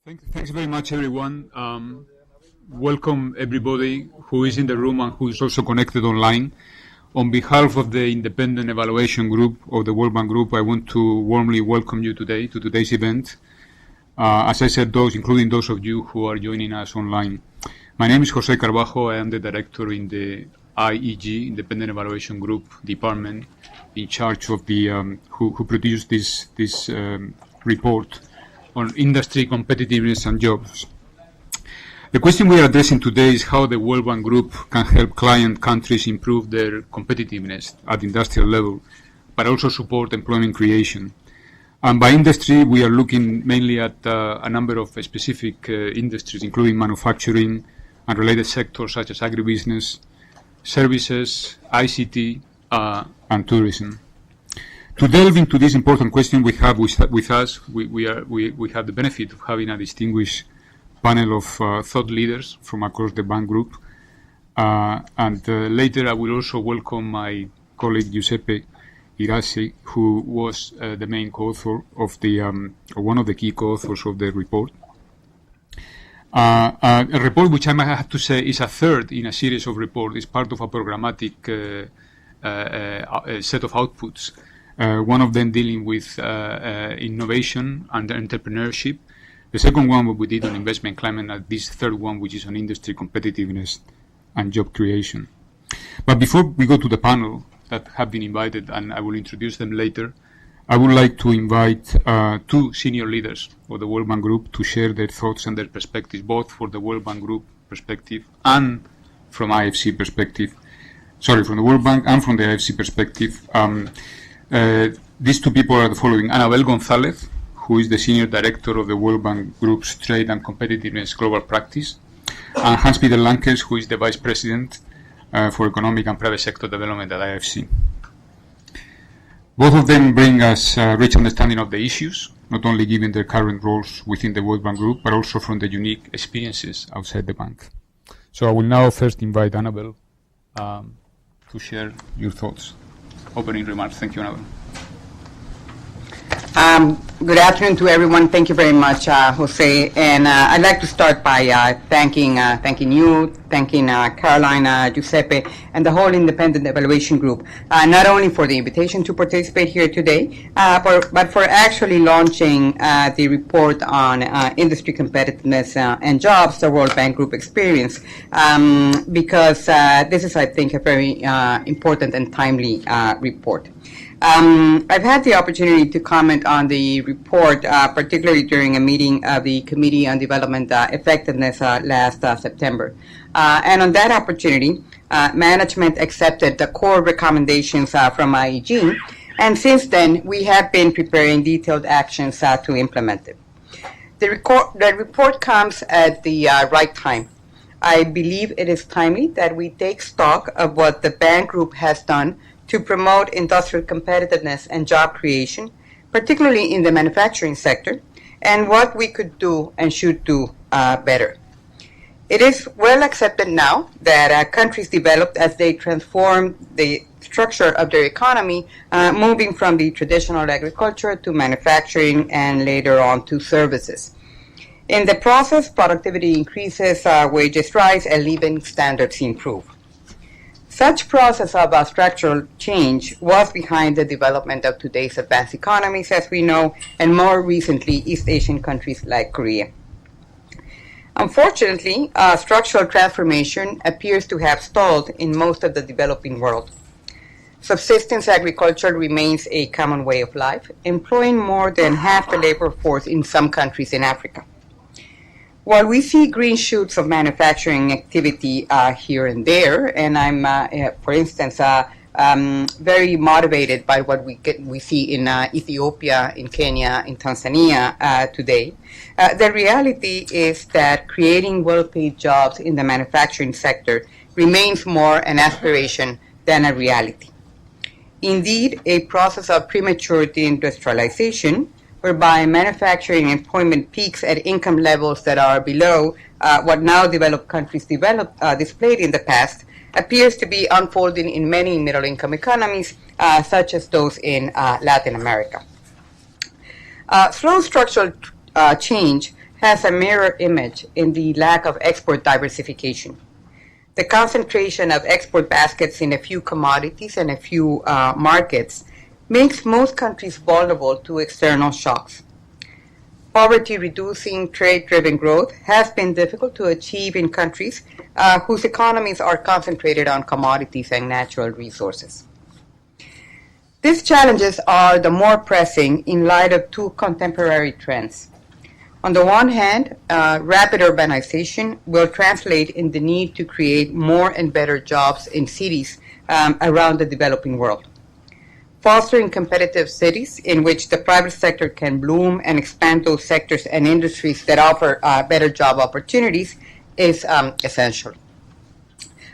Thanks very much, everyone. Welcome everybody who is in the room and who is also connected online. On behalf of the Independent Evaluation Group of the World Bank Group, I want to warmly welcome you today to today's event. As I said, including those of you who are joining us online. My name is Jose Carbajo. I am the director in the IEG, Independent Evaluation Group Department, in charge of the who produced this report on industry competitiveness and jobs. The question we are addressing today is how the World Bank Group can help client countries improve their competitiveness at industrial level, but also support employment creation. And by industry, we are looking mainly at a number of specific industries, including manufacturing and related sectors such as agribusiness, services, ICT, and tourism. To delve into this important question, we have with us, we have the benefit of having a distinguished panel of thought leaders from across the bank group. Later I will also welcome my colleague Giuseppe Irasi, who was the main co-author of the, one of the key co-authors of the report. A report which I might have to say is a third in a series of reports, is part of a programmatic set of outputs. One of them dealing with innovation and entrepreneurship. The second one we did on investment climate, and this third one which is on industry competitiveness and job creation. But before we go to the panel that have been invited, and I will introduce them later, I would like to invite two senior leaders of the World Bank Group to share their thoughts and their perspectives, both for the World Bank Group perspective and from IFC perspective. Sorry, from the World Bank and from the IFC perspective. These two people are the following: Anabel González, who is the Senior Director of the World Bank Group's Trade and Competitiveness Global Practice, and Hans-Peter Lankers, who is the Vice President for Economic and Private Sector Development at IFC. Both of them bring us a rich understanding of the issues, not only given their current roles within the World Bank Group, but also from the unique experiences outside the bank. So I will now first invite Anabel to share your thoughts. Opening remarks. Thank you, Anabel. Good afternoon to everyone. Thank you very much, Jose. And I'd like to start by thanking you, thanking Caroline, Giuseppe, and the whole Independent Evaluation Group, not only for the invitation to participate here today, but for actually launching the report on industry competitiveness and jobs, the World Bank Group experience, because this is, I think, a very important and timely report. I've had the opportunity to comment on the report, particularly during a meeting of the Committee on Development Effectiveness last September. And on that opportunity, management accepted the core recommendations from IEG, and since then we have been preparing detailed actions to implement it. The report comes at the right time. I believe it is timely that we take stock of what the bank group has done to promote industrial competitiveness and job creation, particularly in the manufacturing sector, and what we could do and should do better. It is well accepted now that countries developed as they transform the structure of their economy, moving from the traditional agriculture to manufacturing and later on to services. In the process, productivity increases, wages rise, and living standards improve. Such process of structural change was behind the development of today's advanced economies, as we know, and more recently, East Asian countries like Korea. Unfortunately, structural transformation appears to have stalled in most of the developing world. Subsistence agriculture remains a common way of life, employing more than half the labor force in some countries in Africa. While we see green shoots of manufacturing activity here and there, and I'm, for instance, very motivated by what we see in Ethiopia, in Kenya, in Tanzania today, the reality is that creating well-paid jobs in the manufacturing sector remains more an aspiration than a reality. Indeed, a process of premature deindustrialization, whereby manufacturing employment peaks at income levels that are below what now developed countries displayed in the past, appears to be unfolding in many middle-income economies, such as those in Latin America. Slow structural change has a mirror image in the lack of export diversification. The concentration of export baskets in a few commodities and a few markets makes most countries vulnerable to external shocks. Poverty-reducing, trade-driven growth has been difficult to achieve in countries whose economies are concentrated on commodities and natural resources. These challenges are the more pressing in light of two contemporary trends. On the one hand, rapid urbanization will translate in the need to create more and better jobs in cities around the developing world. Fostering competitive cities in which the private sector can bloom and expand those sectors and industries that offer better job opportunities is essential.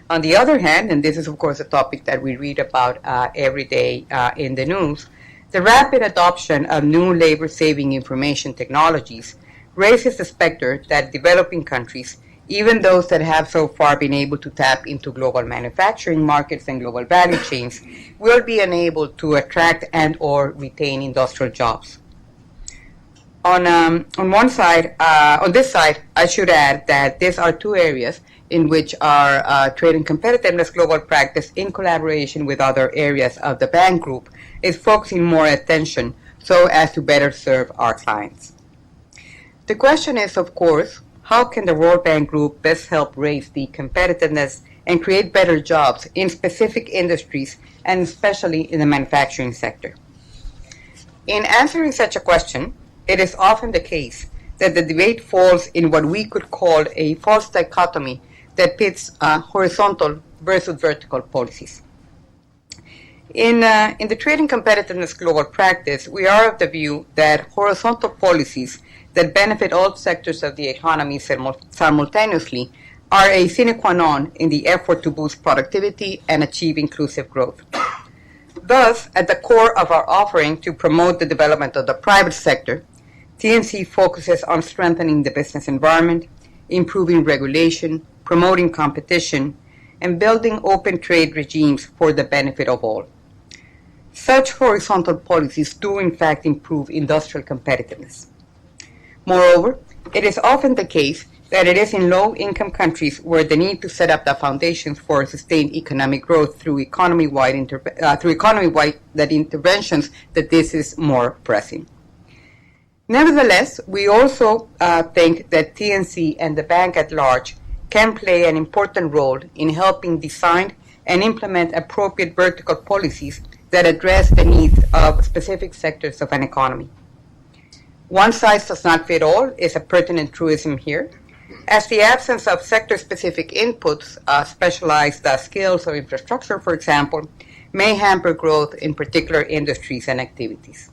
On the other hand, and this is of course a topic that we read about every day in the news, the rapid adoption of new labor-saving information technologies raises the specter that developing countries, even those that have so far been able to tap into global manufacturing markets and global value chains, will be unable to attract and or retain industrial jobs. On this side, I should add that these are two areas in which our trade and competitiveness global practice, in collaboration with other areas of the bank group, is focusing more attention so as to better serve our clients. The question is, of course, how can the World Bank Group best help raise the competitiveness and create better jobs in specific industries and especially in the manufacturing sector? In answering such a question, it is often the case that the debate falls in what we could call a false dichotomy that pits horizontal versus vertical policies. In the Trade and Competitiveness Global Practice, we are of the view that horizontal policies that benefit all sectors of the economy simultaneously are a sine qua non in the effort to boost productivity and achieve inclusive growth. Thus, at the core of our offering to promote the development of the private sector, TNC focuses on strengthening the business environment, improving regulation, promoting competition, and building open trade regimes for the benefit of all. Such horizontal policies do in fact improve industrial competitiveness. Moreover, it is often the case that it is in low-income countries where the need to set up the foundations for sustained economic growth through economy-wide interventions that this is more pressing. Nevertheless, we also think that TNC and the bank at large can play an important role in helping design and implement appropriate vertical policies that address the needs of specific sectors of an economy. One size does not fit all is a pertinent truism here, as the absence of sector-specific inputs, specialized skills or infrastructure, for example, may hamper growth in particular industries and activities.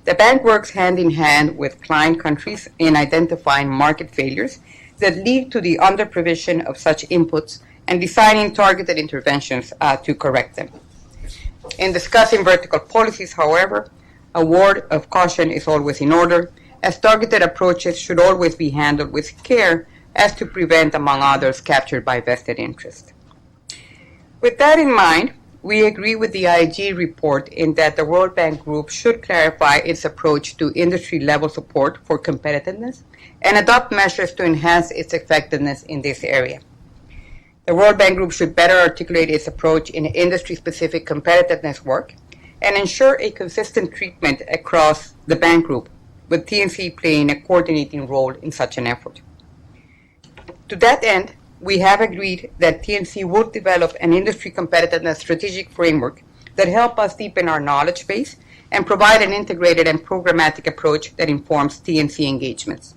The bank works hand in hand with client countries in identifying market failures that lead to the under-provision of such inputs and designing targeted interventions to correct them. In discussing vertical policies, however, a word of caution is always in order, as targeted approaches should always be handled with care as to prevent, among others, capture by vested interest. With that in mind, we agree with the IEG report in that the World Bank Group should clarify its approach to industry-level support for competitiveness and adopt measures to enhance its effectiveness in this area. The World Bank Group should better articulate its approach in industry-specific competitiveness work and ensure a consistent treatment across the bank group, with TNC playing a coordinating role in such an effort. To that end, we have agreed that TNC will develop an industry competitiveness strategic framework that help us deepen our knowledge base and provide an integrated and programmatic approach that informs TNC engagements.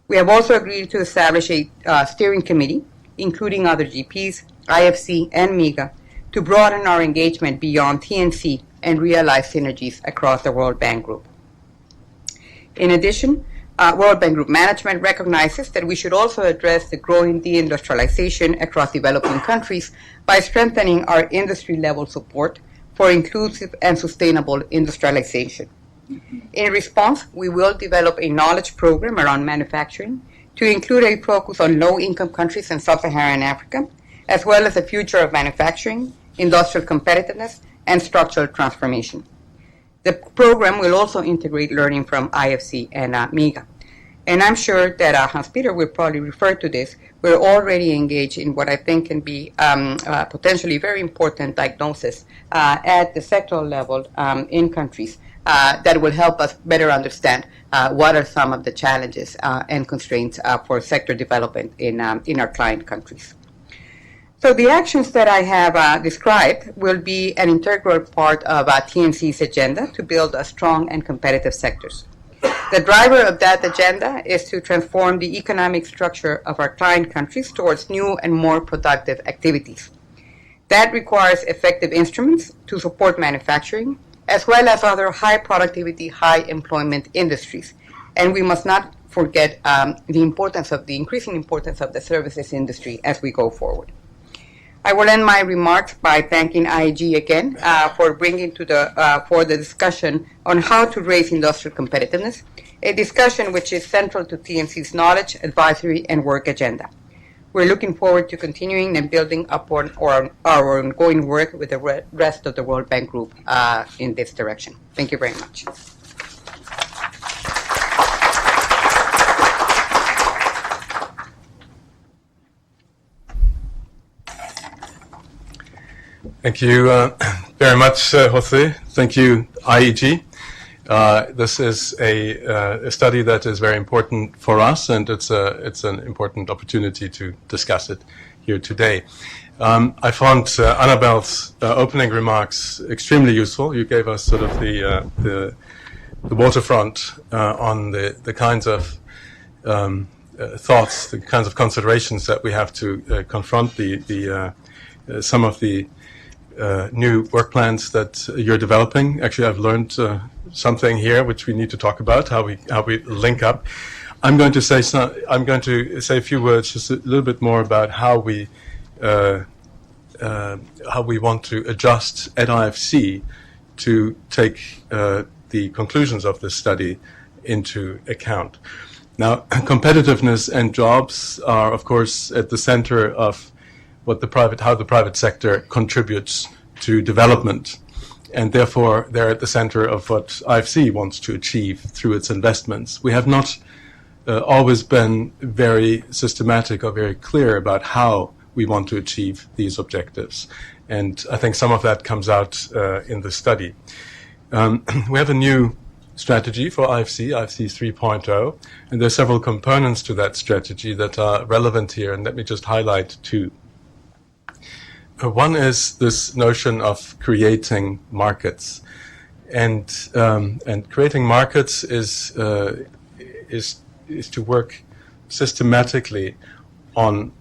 We have also agreed to establish a steering committee, including other GPs, IFC, and MIGA, to broaden our engagement beyond TNC and realize synergies across the World Bank Group. In addition, World Bank Group management recognizes that we should also address the growing deindustrialization across developing countries by strengthening our industry-level support for inclusive and sustainable industrialization. In response, we will develop a knowledge program around manufacturing to include a focus on low-income countries in sub-Saharan Africa, as well as the future of manufacturing, industrial competitiveness, and structural transformation. The program will also integrate learning from IFC and MIGA. And I'm sure that Hans-Peter will probably refer to this. We're already engaged in what I think can be potentially very important diagnosis at the sectoral level in countries that will help us better understand what are some of the challenges and constraints for sector development in our client countries. So the actions that I have described will be an integral part of TNC's agenda to build a strong and competitive sectors. The driver of that agenda is to transform the economic structure of our client countries towards new and more productive activities. That requires effective instruments to support manufacturing, as well as other high productivity, high employment industries. And we must not forget the increasing importance of the services industry as we go forward. I will end my remarks by thanking IEG again for bringing for the discussion on how to raise industrial competitiveness, a discussion which is central to TNC's knowledge, advisory, and work agenda. We're looking forward to continuing and building upon our ongoing work with the rest of the World Bank Group in this direction. Thank you very much. Thank you very much, Jose. Thank you, IEG. This is a study that is very important for us, and it's an important opportunity to discuss it here today. I found Annabelle's opening remarks extremely useful. You gave us sort of the waterfront on the kinds of thoughts, the kinds of considerations that we have to confront some of the new work plans that you're developing. Actually, I've learned something here which we need to talk about, how we link up. I'm going to say a few words, just a little bit more about how we want to adjust at IFC to take the conclusions of this study into account. Now, competitiveness and jobs are, of course, at the center of how the private sector contributes to development, and therefore they're at the center of what IFC wants to achieve through its investments. We have not always been very systematic or very clear about how we want to achieve these objectives, and I think some of that comes out in the study. We have a new strategy for IFC 3.0, and there are several components to that strategy that are relevant here, and let me just highlight two. One is this notion of creating markets, and creating markets is to work systematically on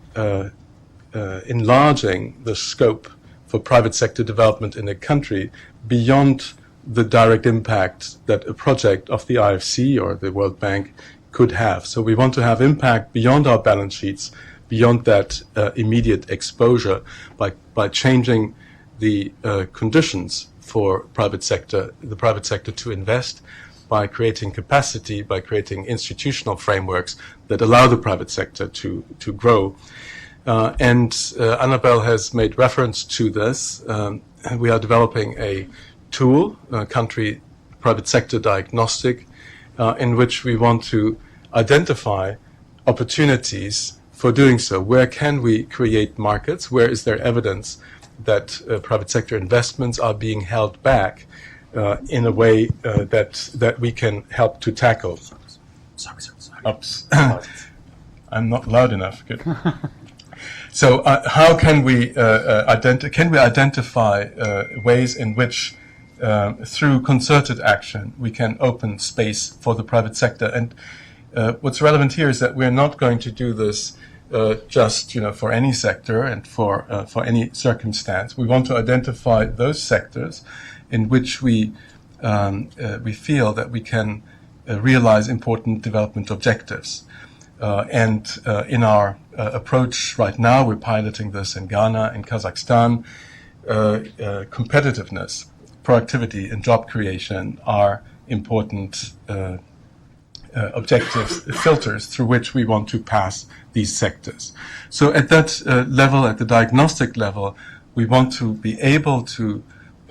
enlarging the scope for private sector development in a country beyond the direct impact that a project of the IFC or the World Bank could have. So we want to have impact beyond our balance sheets, beyond that immediate exposure, by changing the conditions for the private sector to invest, by creating capacity, by creating institutional frameworks that allow the private sector to grow. And Annabelle has made reference to this. We are developing a tool, a country private sector diagnostic, in which we want to identify opportunities for doing so. Where can we create markets? Where is there evidence that private sector investments are being held back in a way that we can help to tackle? Sorry. Oops. I'm not loud enough. Good. So how can we identify ways in which through concerted action we can open space for the private sector? And what's relevant here is that we're not going to do this just for any sector and for any circumstance. We want to identify those sectors in which we feel that we can realize important development objectives. And in our approach right now, we're piloting this in Ghana, in Kazakhstan. Competitiveness, productivity, and job creation are important objectives, filters through which we want to pass these sectors. So at that level, at the diagnostic level, we want to be able to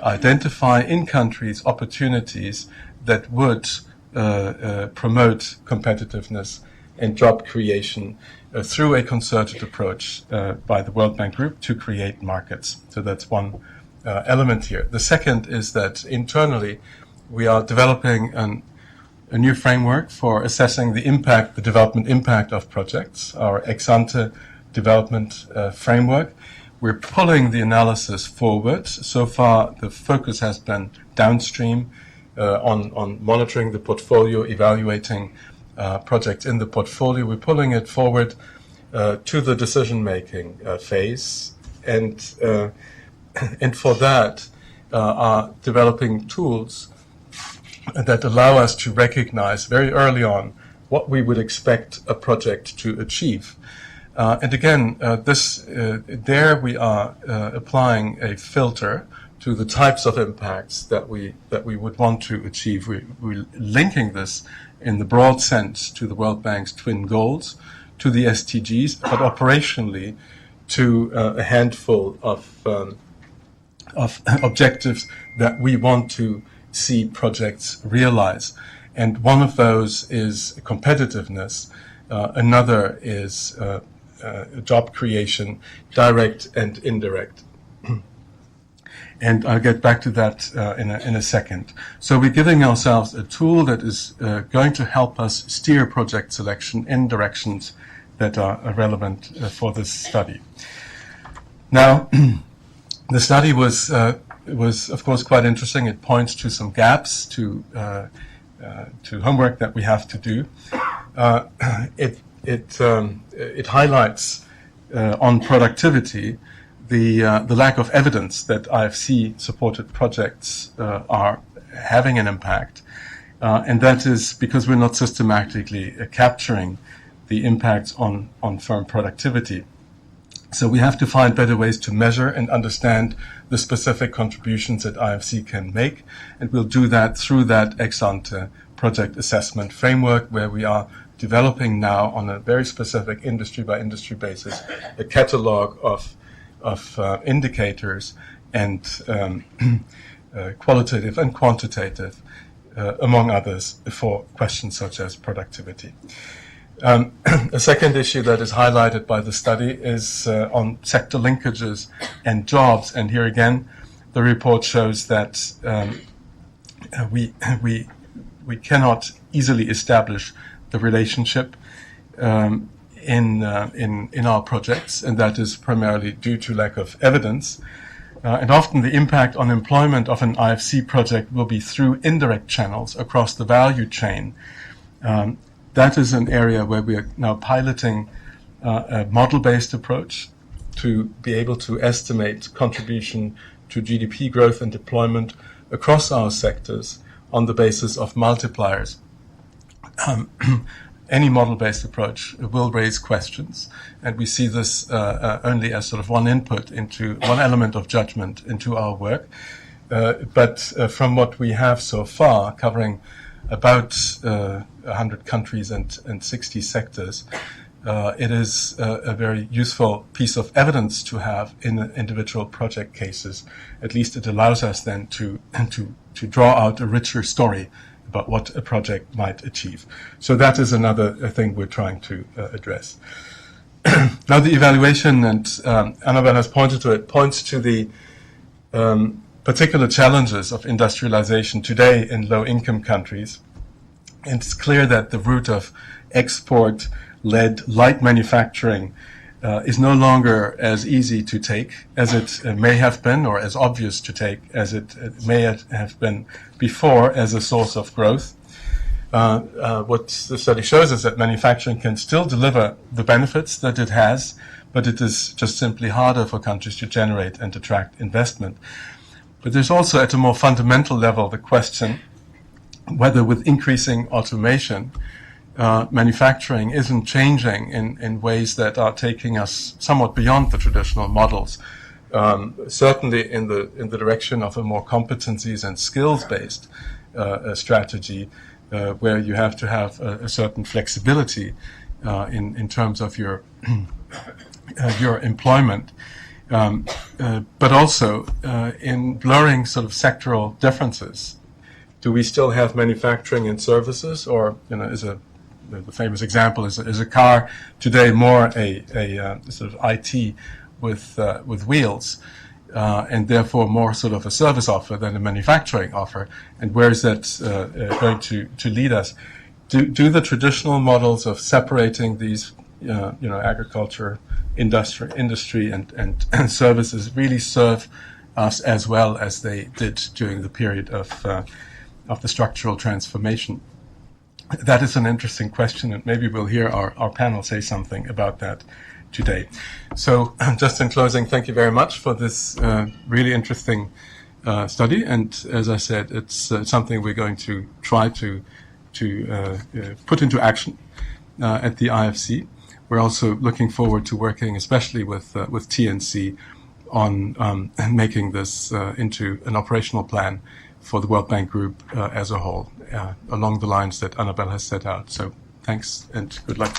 identify in countries opportunities that would promote competitiveness and job creation through a concerted approach by the World Bank Group to create markets. So that's one element here. The second is that internally we are developing a new framework for assessing the impact, the development impact of projects, our ex-ante development framework. We're pulling the analysis forward. So far, the focus has been downstream on monitoring the portfolio, evaluating projects in the portfolio. We're pulling it forward to the decision-making phase, and for that are developing tools that allow us to recognize very early on what we would expect a project to achieve. And again, there we are applying a filter to the types of impacts that we would want to achieve. We're linking this in the broad sense to the World Bank's twin goals, to the SDGs, but operationally to a handful of objectives that we want to see projects realize. And one of those is competitiveness. Another is job creation, direct and indirect. And I'll get back to that in a second. So we're giving ourselves a tool that is going to help us steer project selection in directions that are relevant for this study. Now, the study was of course quite interesting. It points to some gaps, to homework that we have to do. It highlights on productivity the lack of evidence that IFC-supported projects are having an impact, and that is because we're not systematically capturing the impacts on firm productivity. So we have to find better ways to measure and understand the specific contributions that IFC can make, and we'll do that through that ex-ante project assessment framework, where we are developing now on a very specific industry-by-industry basis a catalog of indicators and qualitative and quantitative, among others, for questions such as productivity. A second issue that is highlighted by the study is on sector linkages and jobs. And here again, the report shows that we cannot easily establish the relationship in our projects, and that is primarily due to lack of evidence. And often the impact on employment of an IFC project will be through indirect channels across the value chain. That is an area where we are now piloting a model-based approach to be able to estimate contribution to GDP growth and deployment across our sectors on the basis of multipliers. Any model-based approach will raise questions, and we see this only as sort of one input into one element of judgment into our work. But from what we have so far, covering about 100 countries and 60 sectors, it is a very useful piece of evidence to have in individual project cases. At least it allows us then to draw out a richer story about what a project might achieve. So that is another thing we're trying to address. Now the evaluation, and Annabelle has pointed to it, points to the particular challenges of industrialization today in low-income countries. And it's clear that the route of export-led light manufacturing is no longer as easy to take as it may have been, or as obvious to take as it may have been before as a source of growth. What the study shows is that manufacturing can still deliver the benefits that it has, but it is just simply harder for countries to generate and attract investment. But there's also, at a more fundamental level, the question whether with increasing automation, manufacturing isn't changing in ways that are taking us somewhat beyond the traditional models. Certainly in the direction of a more competencies and skills-based strategy, where you have to have a certain flexibility in terms of your employment, but also in blurring sort of sectoral differences do we still have manufacturing and services, or the famous example is a car today more a sort of IT with wheels, and therefore more sort of a service offer than a manufacturing offer? And where is that going to lead us? Do the traditional models of separating these, agriculture, industry, and services really serve us as well as they did during the period of the structural transformation? That is an interesting question, and maybe we'll hear our panel say something about that today. So just in closing, thank you very much for this really interesting study. And as I said, it's something we're going to try to put into action at the IFC. We're also looking forward to working, especially with TNC, on making this into an operational plan for the World Bank Group as a whole, along the lines that Annabelle has set out. So thanks and good luck.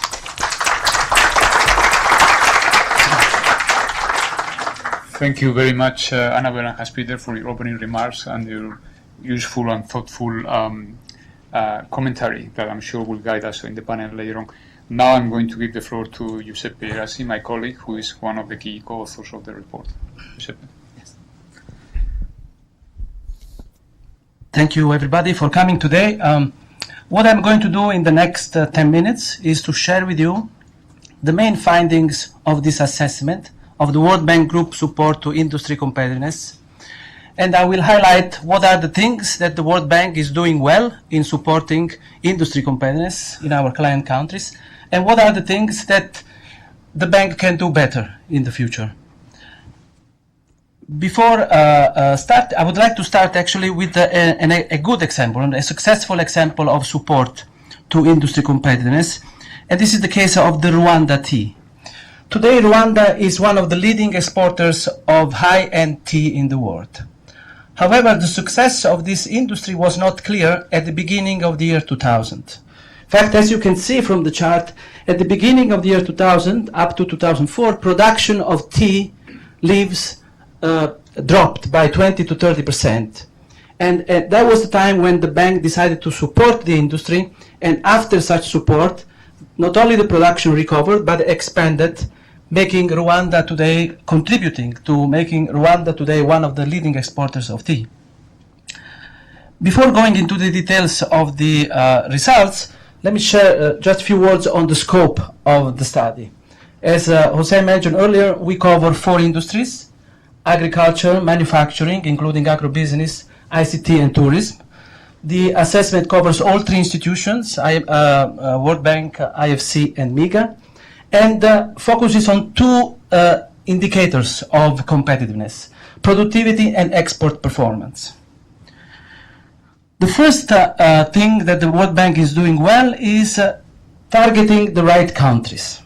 Thank you very much, Annabelle and Hans-Peter, for your opening remarks and your useful and thoughtful commentary that I'm sure will guide us in the panel later on. Now I'm going to give the floor to Giuseppe Erasi, my colleague, who is one of the key co-authors of the report. Giuseppe. Yes. Thank you, everybody, for coming today. What I'm going to do in the next 10 minutes is to share with you the main findings of this assessment of the World Bank Group support to industry competitiveness. And I will highlight what are the things that the World Bank is doing well in supporting industry competitiveness in our client countries, and what are the things that the bank can do better in the future. Before start, I would like to start actually with a good example, a successful example of support to industry competitiveness, and this is the case of the Rwanda Tea. Today, Rwanda is one of the leading exporters of high-end tea in the world. However, the success of this industry was not clear at the beginning of the year 2000. In fact, as you can see from the chart, at the beginning of the year 2000 up to 2004, production of tea leaves dropped by 20 to 30%. And that was the time when the bank decided to support the industry, and after such support, not only the production recovered, but expanded, making Rwanda today, contributing to making Rwanda today one of the leading exporters of tea. Before going into the details of the results, let me share just a few words on the scope of the study. As Jose mentioned earlier, we cover 4 industries: agriculture, manufacturing, including agribusiness, ICT, and tourism. The assessment covers all 3 institutions, World Bank, IFC, and MIGA, and focuses on 2 indicators of competitiveness: productivity and export performance. The first thing that the World Bank is doing well is targeting the right countries.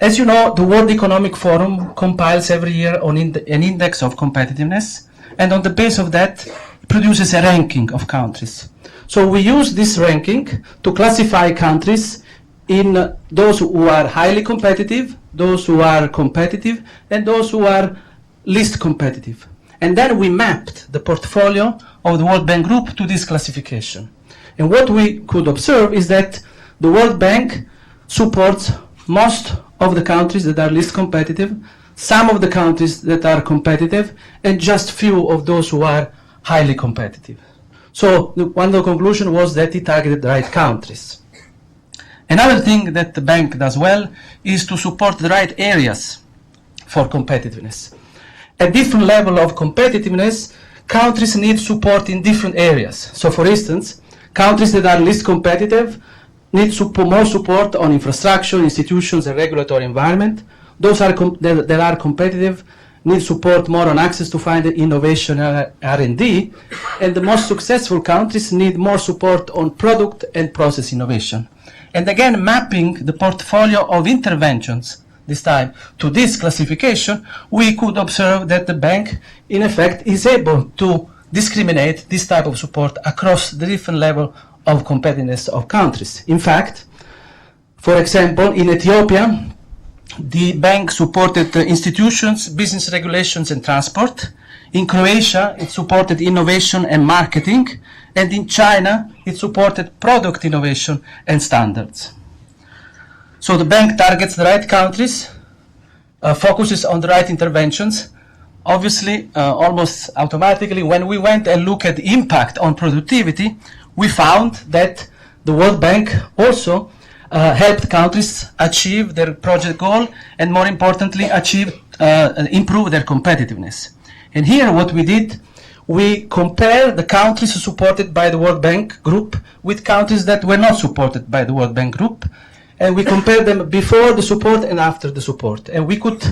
As you know, the World Economic Forum compiles every year on an index of competitiveness, and on the basis of that, produces a ranking of countries. So we use this ranking to classify countries in those who are highly competitive, those who are competitive, and those who are least competitive. And then we mapped the portfolio of the World Bank Group to this classification. And what we could observe is that the World Bank supports most of the countries that are least competitive, some of the countries that are competitive, and just few of those who are highly competitive. So one of the conclusions was that it targeted the right countries. Another thing that the bank does well is to support the right areas for competitiveness. At different level of competitiveness, countries need support in different areas. So for instance, countries that are least competitive need more support on infrastructure, institutions, and regulatory environment. Those that are competitive need support more on access to find innovation and R&D, and the most successful countries need more support on product and process innovation. And again, mapping the portfolio of interventions this time to this classification, we could observe that the bank, in effect, is able to discriminate this type of support across the different level of competitiveness of countries. In fact, for example, in Ethiopia, the bank supported institutions, business regulations, and transport. In Croatia, it supported innovation and marketing. and in China, it supported product innovation and standards. So the bank targets the right countries, focuses on the right interventions. Obviously, almost automatically, when we went and looked at the impact on productivity, we found that the World Bank also helped countries achieve their project goal and, more importantly, improve their competitiveness. And here what we did, we compared the countries supported by the World Bank Group with countries that were not supported by the World Bank Group, and we compared them before the support and after the support. And we could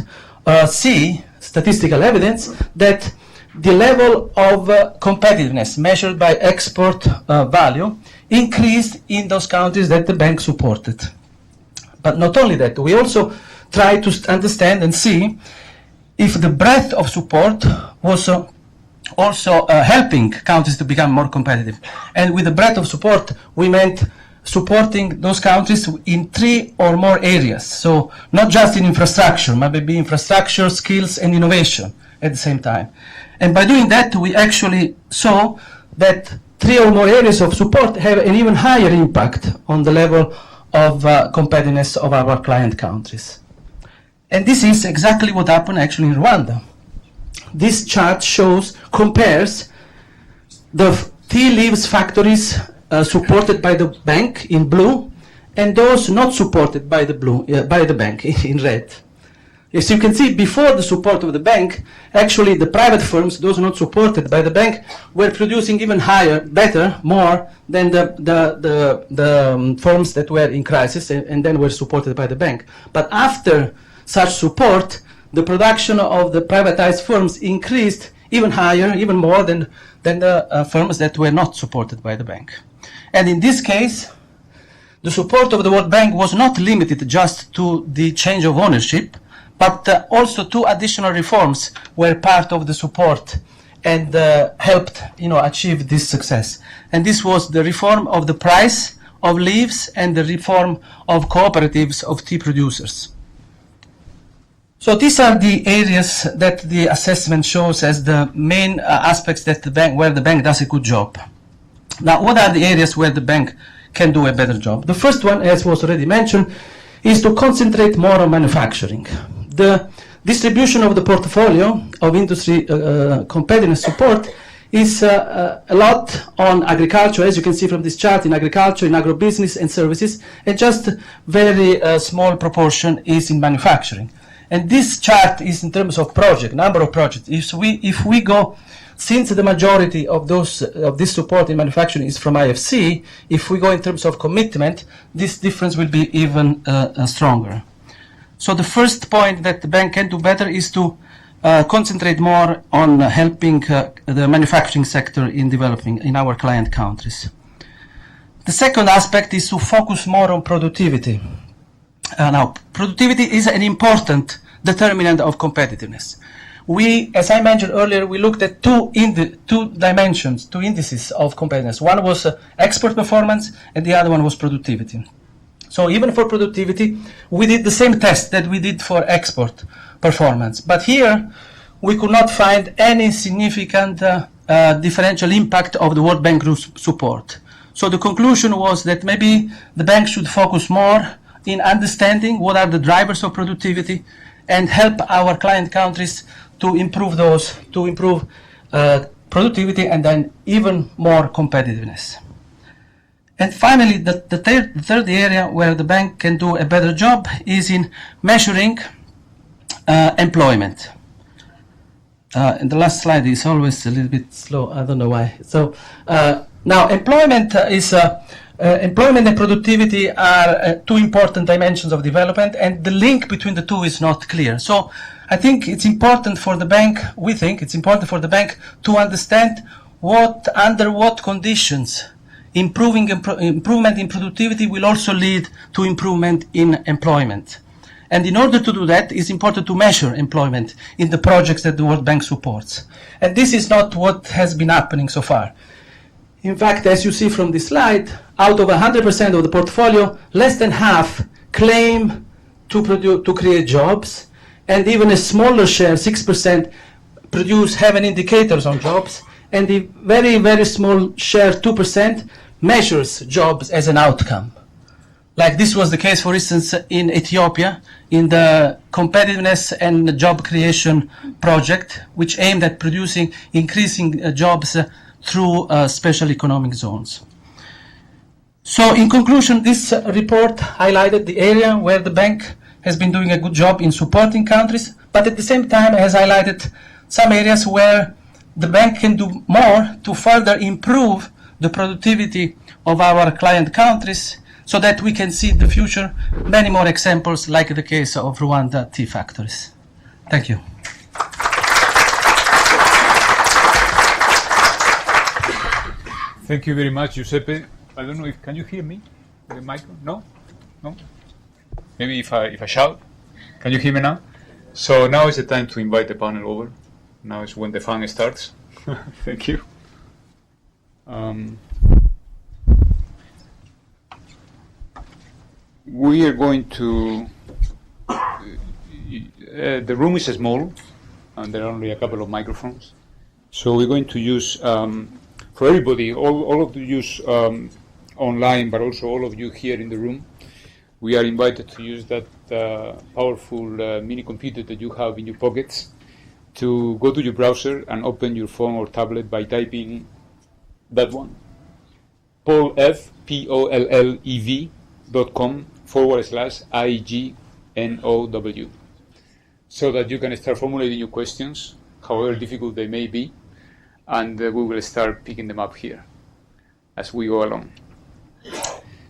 see statistical evidence that the level of competitiveness measured by export value increased in those countries that the bank supported. But not only that, we also tried to understand and see if the breadth of support was also helping countries to become more competitive. And with the breadth of support, we meant supporting those countries in 3 or more areas. So not just in infrastructure, but maybe infrastructure, skills, and innovation at the same time. And by doing that, we actually saw that 3 or more areas of support have an even higher impact on the level of competitiveness of our client countries. And this is exactly what happened actually in Rwanda. This chart compares the tea leaves factories supported by the bank in blue and those not supported by the bank in red. As you can see, before the support of the bank, actually the private firms, those not supported by the bank, were producing even more than the firms that were in crisis and then were supported by the bank. But after such support, the production of the privatized firms increased even higher, even more than the firms that were not supported by the bank. And in this case, the support of the World Bank was not limited just to the change of ownership, but also 2 additional reforms were part of the support and helped achieve this success. And this was the reform of the price of leaves and the reform of cooperatives of tea producers. So these are the areas that the assessment shows as the main aspects that where the bank does a good job. Now, what are the areas where the bank can do a better job? The first one, as was already mentioned, is to concentrate more on manufacturing. The distribution of the portfolio of industry competitiveness support is a lot on agriculture, as you can see from this chart, in agriculture, in agrobusiness and services, and just very small proportion is in manufacturing. And this chart is in terms of number of projects. If we go, since the majority of this support in manufacturing is from IFC, if we go in terms of commitment, this difference will be even stronger. So the first point that the bank can do better is to concentrate more on helping the manufacturing sector in developing in our client countries. The second aspect is to focus more on productivity. Now, productivity is an important determinant of competitiveness. As I mentioned earlier, we looked at two dimensions, 2 indices of competitiveness. One was export performance, and the other one was productivity. So even for productivity, we did the same test that we did for export performance. But here, we could not find any significant differential impact of the World Bank Group support. So the conclusion was that maybe the bank should focus more in understanding what are the drivers of productivity and help our client countries to improve productivity and then even more competitiveness. And finally, the third area where the bank can do a better job is in measuring employment. And the last slide is always a little bit slow. I don't know why. So now employment is employment and productivity are 2 important dimensions of development, and the link between the 2 is not clear. So I think it's important for the bank. We think it's important for the bank to understand under what conditions improvement in productivity will also lead to improvement in employment. And in order to do that, it's important to measure employment in the projects that the World Bank supports. And this is not what has been happening so far. In fact, as you see from this slide, out of 100% of the portfolio, less than half claim to create jobs, and even a smaller share, 6%, have an indicators on jobs, and the very, very small share, 2%, measures jobs as an outcome. Like this was the case, for instance, in Ethiopia, in the Competitiveness and Job Creation project, which aimed at increasing jobs through special economic zones. So in conclusion, this report highlighted the area where the bank has been doing a good job in supporting countries, but at the same time has highlighted some areas where the bank can do more to further improve the productivity of our client countries, so that we can see in the future many more examples like the case of Rwanda tea factories. Thank you. Thank you very much, Giuseppe. I don't know if, can you hear me? The mic? No? No? Maybe if I shout? Can you hear me now? So now is the time to invite the panel over. Now is when the fun starts. Thank you. We are going to, the room is small and there are only a couple of microphones. So we're going to use, for everybody, all of you use online, but also all of you here in the room, we are invited to use that powerful mini computer that you have in your pockets to go to your browser and open your phone or tablet by typing that one, pollev.com/IEG so that you can start formulating your questions, however difficult they may be, and we will start picking them up here as we go along.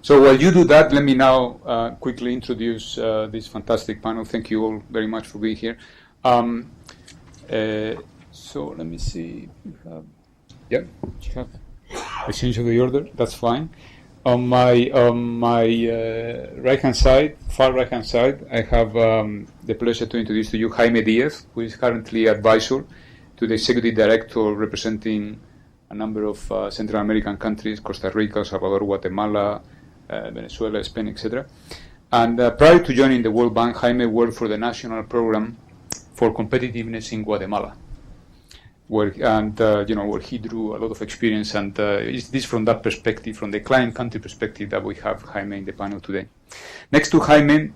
So while you do that, let me now quickly introduce this fantastic panel. Thank you all very much for being here. So let me see. Yeah, you have the change of the order. That's fine. On my right-hand side, far right-hand side, I have the pleasure to introduce to you Jaime Diaz, who is currently advisor to the executive director representing a number of Central American countries, Costa Rica, El Salvador, Guatemala, Venezuela, Spain, etc. And prior to joining the World Bank, Jaime worked for the National Program for Competitiveness in Guatemala, where he drew a lot of experience, and it's this from that perspective, from the client country perspective, that we have Jaime in the panel today. Next to Jaime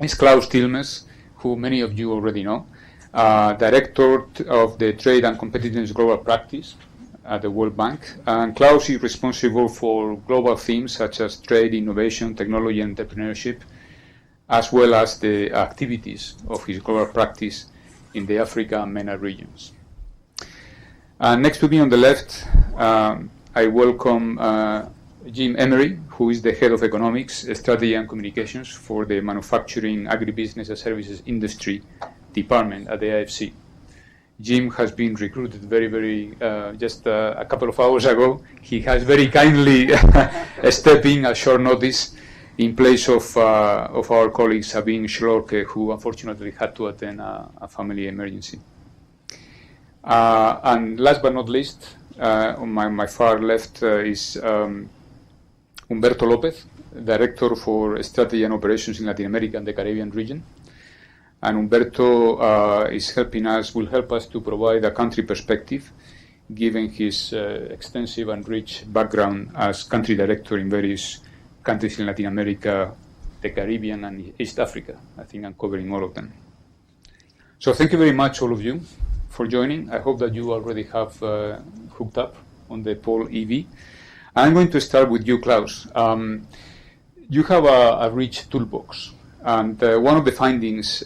is Klaus Tilmes, who many of you already know, Director of the Trade and Competitiveness Global Practice at the World Bank. And Klaus is responsible for global themes such as trade, innovation, technology, and entrepreneurship, as well as the activities of his global practice in the Africa and MENA regions. Next to me on the left, I welcome Jim Emery, who is the Head of Economics, Strategy and Communications for the Manufacturing, Agribusiness and Services Industry Department at the IFC. Jim has been recruited just a couple of hours ago. He has very kindly stepped in at short notice in place of our colleague Sabine Schlorke, who unfortunately had to attend a family emergency. And last but not least, on my far left is Humberto Lopez, Director for Strategy and Operations in Latin America and the Caribbean region. And Humberto will help us to provide a country perspective, given his extensive and rich background as country director in various countries in Latin America, the Caribbean, and East Africa. I think I'm covering all of them. So thank you very much, all of you, for joining. I hope that you already have hooked up on the Poll EV. I'm going to start with you, Klaus. You have a rich toolbox. And one of the findings,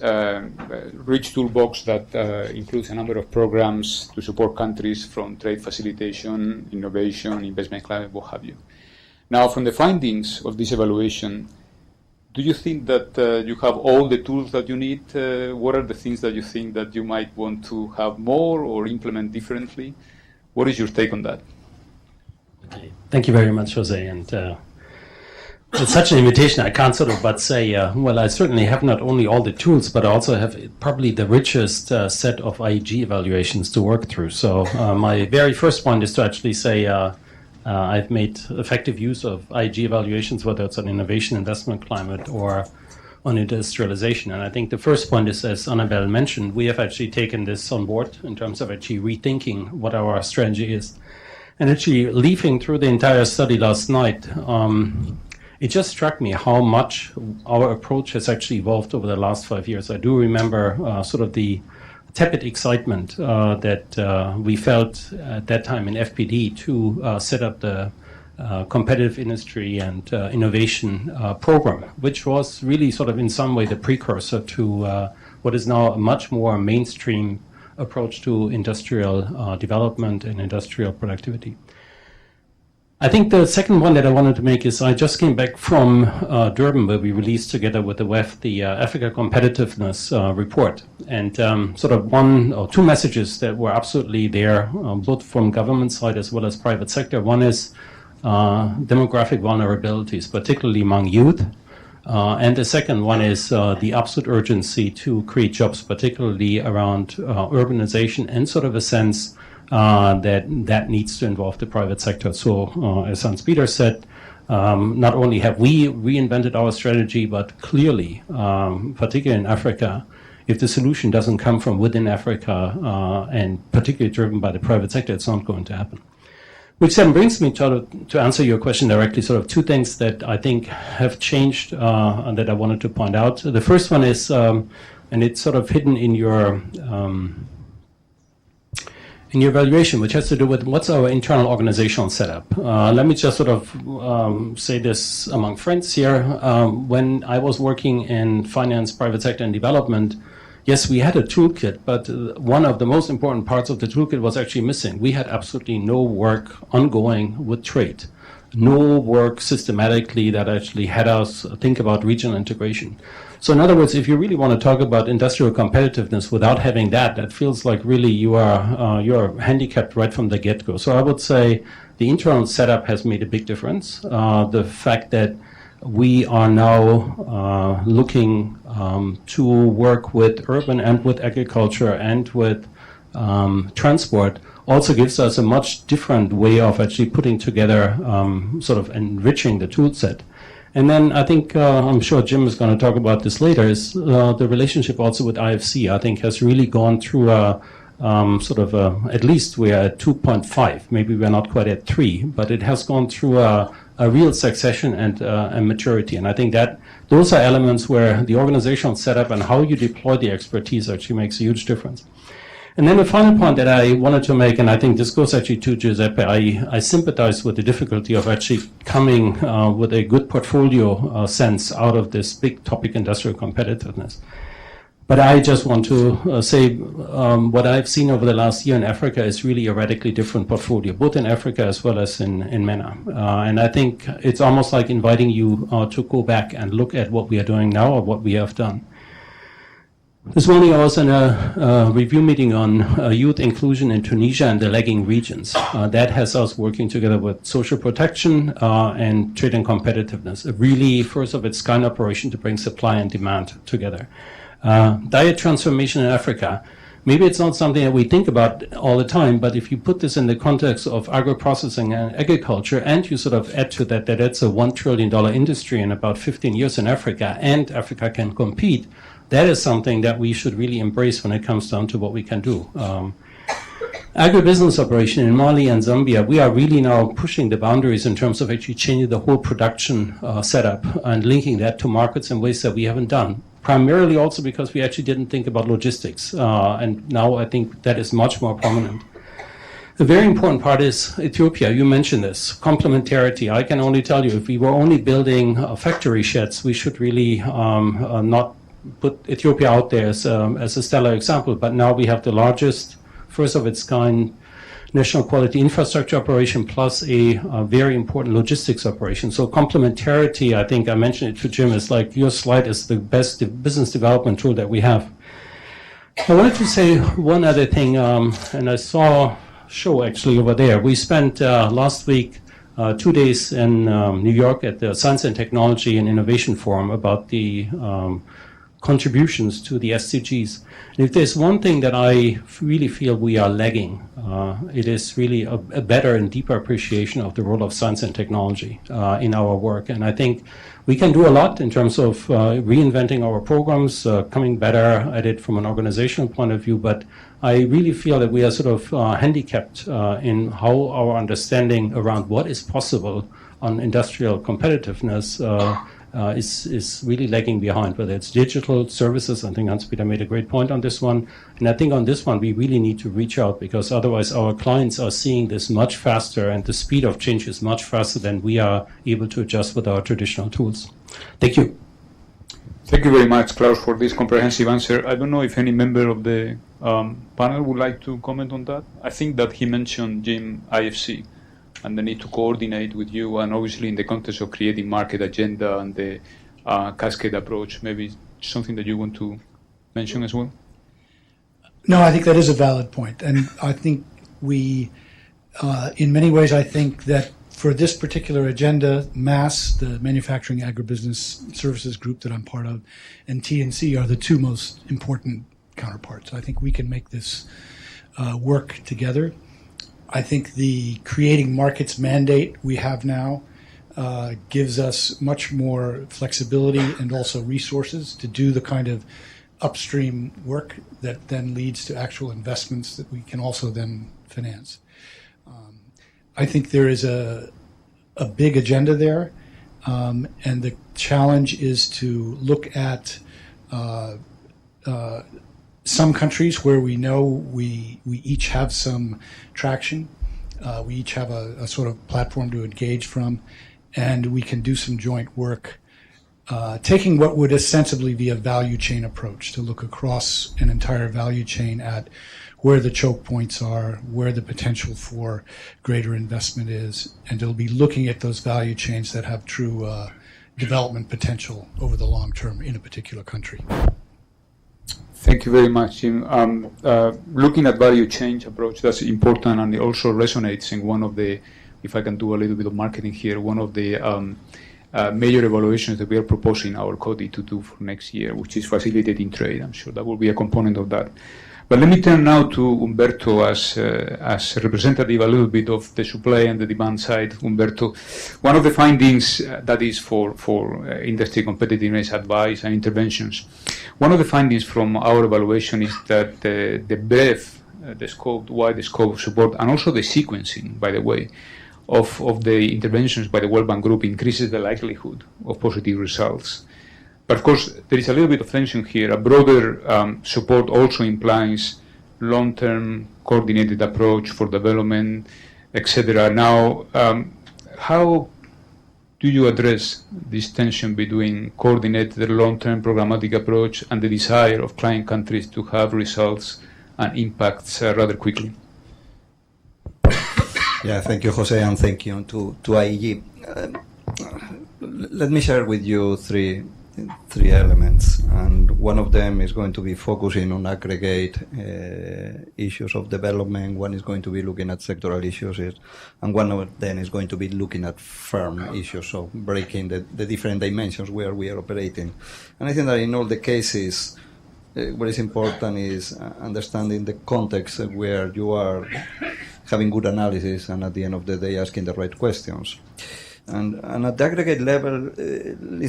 rich toolbox that includes a number of programs to support countries from trade facilitation, innovation, investment climate, what have you. Now, from the findings of this evaluation, do you think that you have all the tools that you need? What are the things that you think that you might want to have more or implement differently? What is your take on that? Okay. Thank you very much, Jose. And it's such an invitation. I can't sort of but say, well, I certainly have not only all the tools, but I also have probably the richest set of IEG evaluations to work through. So my very first point is to actually say I've made effective use of IEG evaluations, whether it's on innovation, investment climate, or on industrialization. And I think the first point is, as Annabelle mentioned, we have actually taken this on board in terms of actually rethinking what our strategy is. And actually leafing through the entire study last night, it just struck me how much our approach has actually evolved over the last 5 years. I do remember sort of the tepid excitement that we felt at that time in FPD to set up the competitive industry and innovation program, which was really sort of in some way the precursor to what is now a much more mainstream approach to industrial development and industrial productivity. I think the second one that I wanted to make is I just came back from Durban, where we released together with the WEF the Africa Competitiveness report. And sort of one or two messages that were absolutely there, both from government side as well as private sector. One is demographic vulnerabilities, particularly among youth. And the second one is the absolute urgency to create jobs, particularly around urbanization and sort of a sense that needs to involve the private sector. So as Hans-Peter said, not only have we reinvented our strategy, but clearly, particularly in Africa, if the solution doesn't come from within Africa and particularly driven by the private sector, it's not going to happen. Which then brings me to answer your question directly, sort of two things that I think have changed and that I wanted to point out. The first one is, and it's sort of hidden in your evaluation, which has to do with what's our internal organizational setup. Let me just sort of say this among friends here. When I was working in finance, private sector, and development, yes, we had a toolkit, but one of the most important parts of the toolkit was actually missing. We had absolutely no work ongoing with trade, no work systematically that actually had us think about regional integration. So in other words, if you really want to talk about industrial competitiveness without having that feels like really you're handicapped right from the get-go. So I would say the internal setup has made a big difference. The fact that we are now looking to work with urban and with agriculture and with transport also gives us a much different way of actually putting together, sort of enriching the tool set. And then I think, I'm sure Jim is going to talk about this later, is the relationship also with IFC, I think has really gone through a sort of at least we're at 2.5, maybe we're not quite at 3, but it has gone through a real succession and maturity. And I think that those are elements where the organizational setup and how you deploy the expertise actually makes a huge difference. And then the final point that I wanted to make, and I think this goes actually to Giuseppe, I sympathize with the difficulty of actually coming with a good portfolio sense out of this big topic, industrial competitiveness. But I just want to say what I've seen over the last year in Africa is really a radically different portfolio, both in Africa as well as in MENA. And I think it's almost like inviting you to go back and look at what we are doing now or what we have done. This morning I was in a review meeting on youth inclusion in Tunisia and the lagging regions. That has us working together with social protection and trade and competitiveness, a really first of its kind operation to bring supply and demand together. Diet transformation in Africa. Maybe it's not something that we think about all the time, but if you put this in the context of agro-processing and agriculture, and you sort of add to that it's a $1 trillion industry in about 15 years in Africa, and Africa can compete, that is something that we should really embrace when it comes down to what we can do. Agribusiness operation in Mali and Zambia, we are really now pushing the boundaries in terms of actually changing the whole production setup and linking that to markets in ways that we haven't done. Primarily also because we actually didn't think about logistics. And now I think that is much more prominent. A very important part is Ethiopia. You mentioned this, complementarity. I can only tell you, if we were only building factory sheds, we should really not put Ethiopia out there as a stellar example. But now we have the largest, first of its kind, national quality infrastructure operation plus a very important logistics operation. So complementarity, I think I mentioned it to Jim, is like your slide is the best business development tool that we have. I wanted to say one other thing, and I saw a show actually over there. We spent last week 2 days in New York at the Science and Technology and Innovation Forum about the contributions to the SDGs. And if there's one thing that I really feel we are lagging, it is really a better and deeper appreciation of the role of science and technology in our work. And I think we can do a lot in terms of reinventing our programs, coming better at it from an organizational point of view, but I really feel that we are sort of handicapped in how our understanding around what is possible on industrial competitiveness is really lagging behind, whether it's digital services. I think Hans-Peter made a great point on this one. And I think on this one, we really need to reach out, because otherwise our clients are seeing this much faster, and the speed of change is much faster than we are able to adjust with our traditional tools. Thank you. Thank you very much, Klaus, for this comprehensive answer. I don't know if any member of the panel would like to comment on that. I think that he mentioned, Jim, IFC, and the need to coordinate with you, and obviously in the context of creating market agenda and the cascade approach, maybe something that you want to mention as well? No, I think that is a valid point. And I think we, in many ways, I think that for this particular agenda, MASS, the Manufacturing Agribusiness Services Group that I'm part of, and TNC are the two most important counterparts. I think we can make this work together. I think the creating markets mandate we have now gives us much more flexibility and also resources to do the kind of upstream work that then leads to actual investments that we can also then finance. I think there is a big agenda there, and the challenge is to look at some countries where we know we each have some traction. We each have a sort of platform to engage from, and we can do some joint work, taking what would ostensibly be a value chain approach to look across an entire value chain at where the choke points are, where the potential for greater investment is, and it'll be looking at those value chains that have true development potential over the long term in a particular country. Thank you very much, Jim. Looking at value change approach, that's important, and it also resonates in one of the, if I can do a little bit of marketing here, one of the major evaluations that we are proposing our CODI to do for next year, which is facilitating trade. I'm sure that will be a component of that. But let me turn now to Umberto as representative a little bit of the supply and the demand side. Umberto, one of the findings that is for industry competitiveness advice and interventions, one of the findings from our evaluation is that the breadth, the scope, wide scope of support, and also the sequencing, by the way, of the interventions by the World Bank Group increases the likelihood of positive results. But of course, there is a little bit of tension here. A broader support also implies long-term coordinated approach for development, etc. Now, how do you address this tension between coordinated long-term programmatic approach and the desire of client countries to have results and impacts rather quickly? Yeah, thank you, Jose, and thank you to IEG. Let me share with you three elements, and one of them is going to be focusing on aggregate issues of development. One is going to be looking at sectoral issues, and one of them is going to be looking at firm issues, so breaking the different dimensions where we are operating. And I think that in all the cases, what is important is understanding the context where you are having good analysis and at the end of the day asking the right questions. And at the aggregate level, in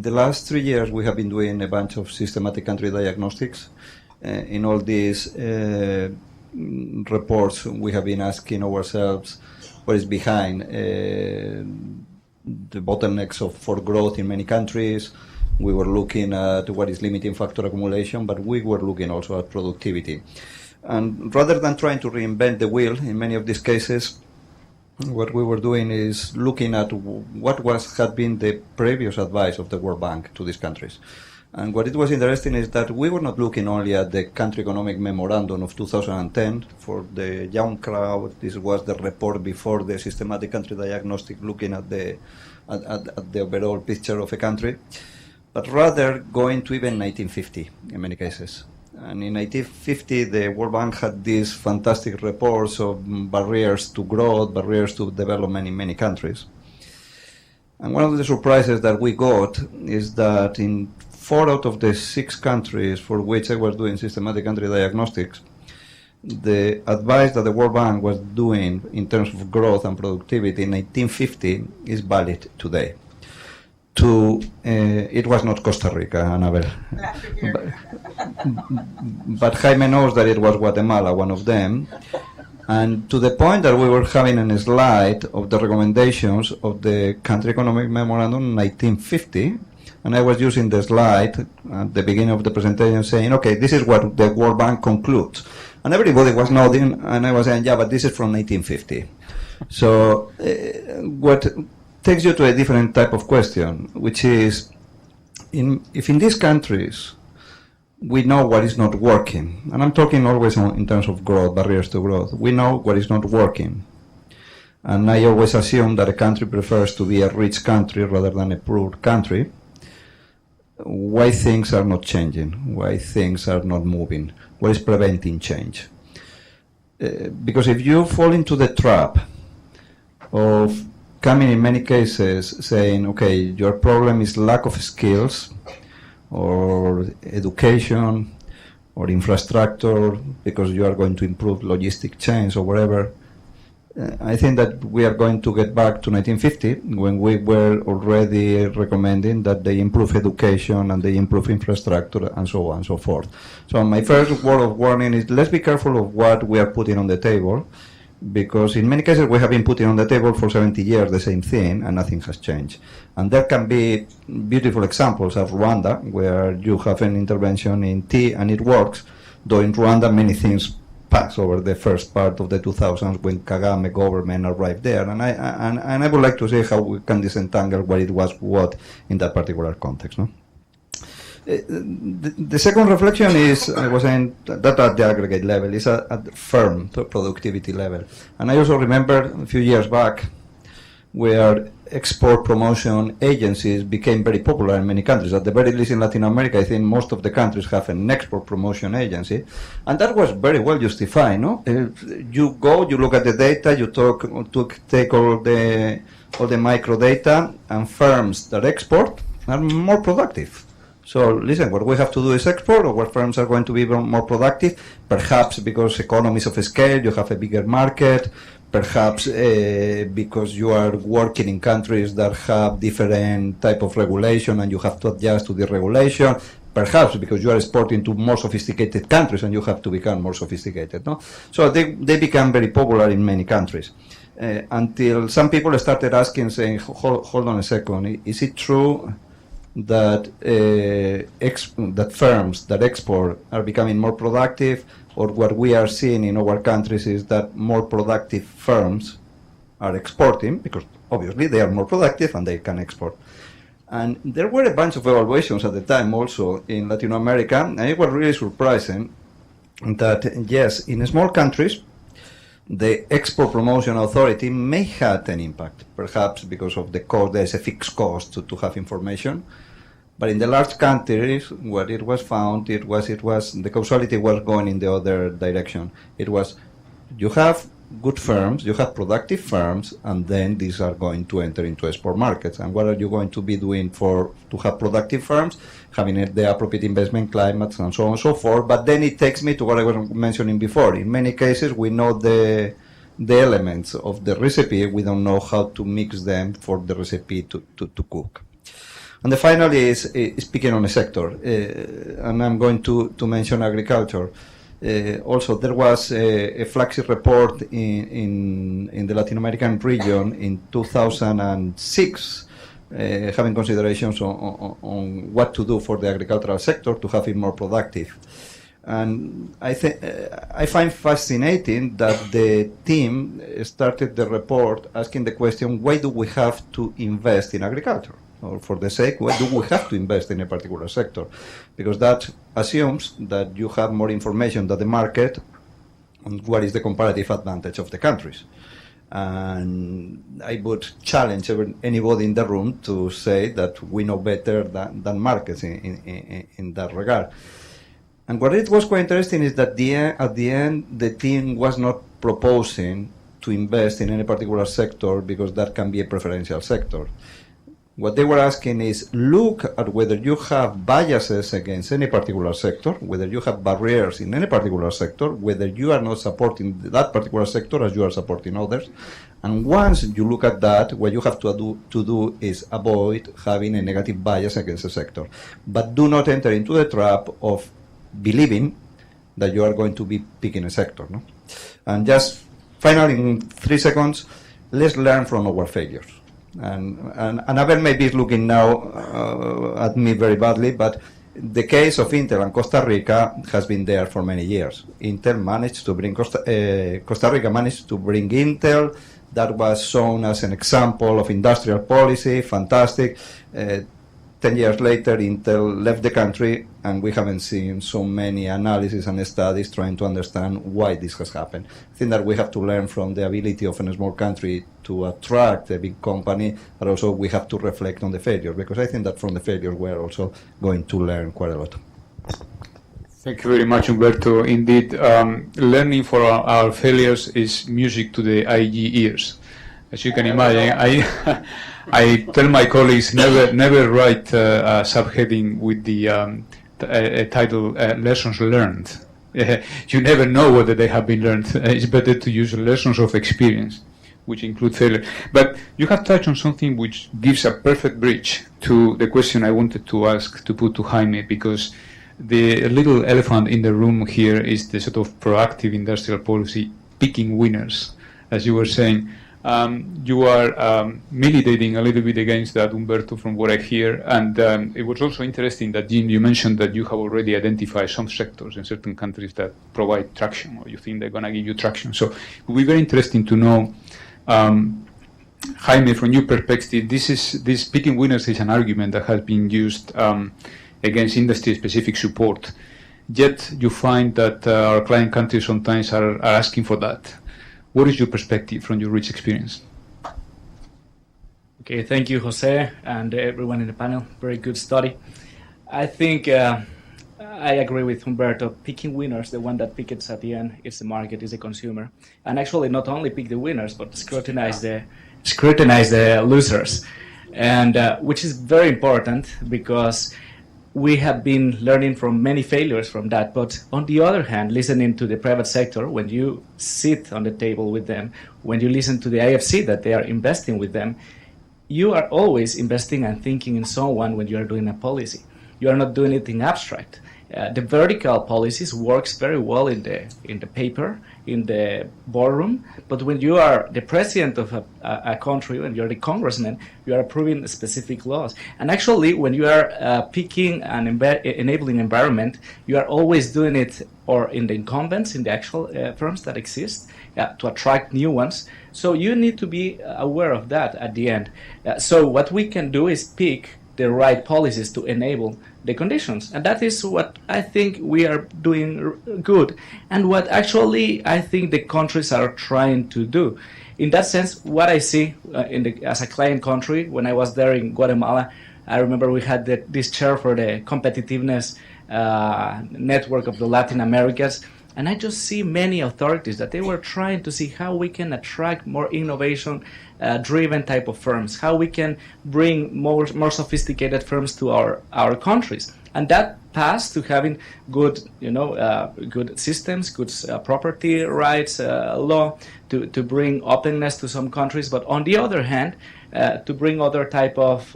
the last 3 years, we have been doing a bunch of systematic country diagnostics. In all these reports, we have been asking ourselves what is behind the bottlenecks for growth in many countries. We were looking at what is limiting factor accumulation, but we were looking also at productivity. And rather than trying to reinvent the wheel in many of these cases, what we were doing is looking at what had been the previous advice of the World Bank to these countries. And what it was interesting is that we were not looking only at the country economic memorandum of 2010. For the young crowd, this was the report before the systematic country diagnostic, looking at the overall picture of a country, but rather going to even 1950 in many cases. And in 1950, the World Bank had these fantastic reports of barriers to growth, barriers to development in many countries. And one of the surprises that we got is that in 4 out of the 6 countries for which I was doing systematic country diagnostics, the advice that the World Bank was doing in terms of growth and productivity in 1950 is valid today. It was not Costa Rica, Annabelle. But Jaime knows that it was Guatemala, one of them. And to the point that we were having a slide of the recommendations of the Country Economic Memorandum in 1950, and I was using the slide at the beginning of the presentation saying, okay, this is what the World Bank concludes. And everybody was nodding, and I was saying, yeah, but this is from 1950. So what takes you to a different type of question, which is, if in these countries we know what is not working, and I'm talking always in terms of growth, barriers to growth, we know what is not working. And I always assume that a country prefers to be a rich country rather than a poor country. Why things are not changing? Why things are not moving? What is preventing change? Because if you fall into the trap of coming in many cases saying, okay, your problem is lack of skills or education or infrastructure because you are going to improve logistic chains or whatever, I think that we are going to get back to 1950 when we were already recommending that they improve education and they improve infrastructure and so on and so forth. So my first word of warning is let's be careful of what we are putting on the table, because in many cases we have been putting on the table for 70 years the same thing and nothing has changed. And there can be beautiful examples of Rwanda where you have an intervention in tea and it works, though in Rwanda many things passed over the first part of the 2000s when Kagame government arrived there. And I would like to see how we can disentangle what it was what in that particular context. No? The second reflection is, I was saying that at the aggregate level, is at the firm productivity level. And I also remember a few years back where export promotion agencies became very popular in many countries. At the very least in Latin America, I think most of the countries have an export promotion agency. And that was very well justified. No? You go, you look at the data, you take all the micro data, and firms that export are more productive. So listen, what we have to do is export, or what firms are going to be more productive, perhaps because economies of scale, you have a bigger market, perhaps because you are working in countries that have different type of regulation and you have to adjust to the regulation, perhaps because you are exporting to more sophisticated countries and you have to become more sophisticated. No? So they become very popular in many countries. Until some people started asking, saying, hold on a second, is it true that that firms that export are becoming more productive, or what we are seeing in our countries is that more productive firms are exporting because obviously they are more productive and they can export. And there were a bunch of evaluations at the time also in Latin America, and it was really surprising that yes, in small countries the Export Promotion Authority may have an impact, perhaps because of the cost. There's a fixed cost to have information. But in the large countries, what it was found, it was the causality was going in the other direction. It was, you have good firms, you have productive firms, and then these are going to enter into export markets. And what are you going to be doing to have productive firms? Having the appropriate investment climates and so on and so forth. But then it takes me to what I was mentioning before. In many cases, we know the elements of the recipe. We don't know how to mix them for the recipe to cook. And the final is picking on a sector. And I'm going to mention agriculture. Also, there was a flagship report in the Latin American region in 2006, having considerations on what to do for the agricultural sector to have it more productive. And I find fascinating that the team started the report asking the question, why do we have to invest in agriculture? Or for the sake, why do we have to invest in a particular sector? Because that assumes that you have more information than the market on what is the comparative advantage of the countries. And I would challenge anybody in the room to say that we know better than markets in that regard. And what it was quite interesting is that at the end, the team was not proposing to invest in any particular sector because that can be a preferential sector. What they were asking is, look at whether you have biases against any particular sector, whether you have barriers in any particular sector, whether you are not supporting that particular sector as you are supporting others. And once you look at that, what you have to do is avoid having a negative bias against a sector. But do not enter into the trap of believing that you are going to be picking a sector. No? And just finally, in 3 seconds, let's learn from our failures. And Abel maybe is looking now at me very badly, but the case of Intel and Costa Rica has been there for many years. Intel managed to bring Costa Rica managed to bring Intel. That was shown as an example of industrial policy, fantastic. 10 years later, Intel left the country, and we haven't seen so many analyses and studies trying to understand why this has happened. I think that we have to learn from the ability of a small country to attract a big company, but also we have to reflect on the failures, because I think that from the failures we're also going to learn quite a lot. Thank you very much, Umberto. Indeed, learning from our failures is music to the IEG ears. As you can imagine, I tell my colleagues never write a subheading with the title "Lessons Learned." You never know whether they have been learned. It's better to use lessons of experience, which include failure. But you have touched on something which gives a perfect bridge to the question I wanted to ask, to put to Jaime, because the little elephant in the room here is the sort of proactive industrial policy picking winners, as you were saying. You are militating a little bit against that, Umberto, from what I hear. And it was also interesting that, Jim, you mentioned that you have already identified some sectors in certain countries that provide traction, or you think they're going to give you traction. So it would be very interesting to know, Jaime, from your perspective, this picking winners is an argument that has been used against industry-specific support. Yet you find that our client countries sometimes are asking for that. What is your perspective from your rich experience? Okay, thank you, Jose, and everyone in the panel. Very good study. I think I agree with Humberto. Picking winners, the one that picks at the end, is the market, is the consumer. And actually not only pick the winners, but scrutinize the losers. And which is very important, because we have been learning from many failures from that. But on the other hand, listening to the private sector, when you sit on the table with them, when you listen to the IFC that they are investing with them, you are always investing and thinking in someone when you are doing a policy. You are not doing it in abstract. The vertical policies works very well in the paper, in the boardroom, but when you are the president of a country, when you are the congressman, you are approving specific laws. And actually, when you are picking an enabling environment, you are always doing it or in the incumbents, in the actual firms that exist, to attract new ones. So you need to be aware of that at the end. So what we can do is pick the right policies to enable the conditions. And that is what I think we are doing good, and what actually I think the countries are trying to do. In that sense, what I see as a client country, when I was there in Guatemala, I remember we had this chair for the Competitiveness network of the Latin Americas, and I just see many authorities that they were trying to see how we can attract more innovation-driven type of firms, how we can bring more sophisticated firms to our countries. And that path to having good, good systems, good property rights law, to bring openness to some countries. But on the other hand, to bring other type of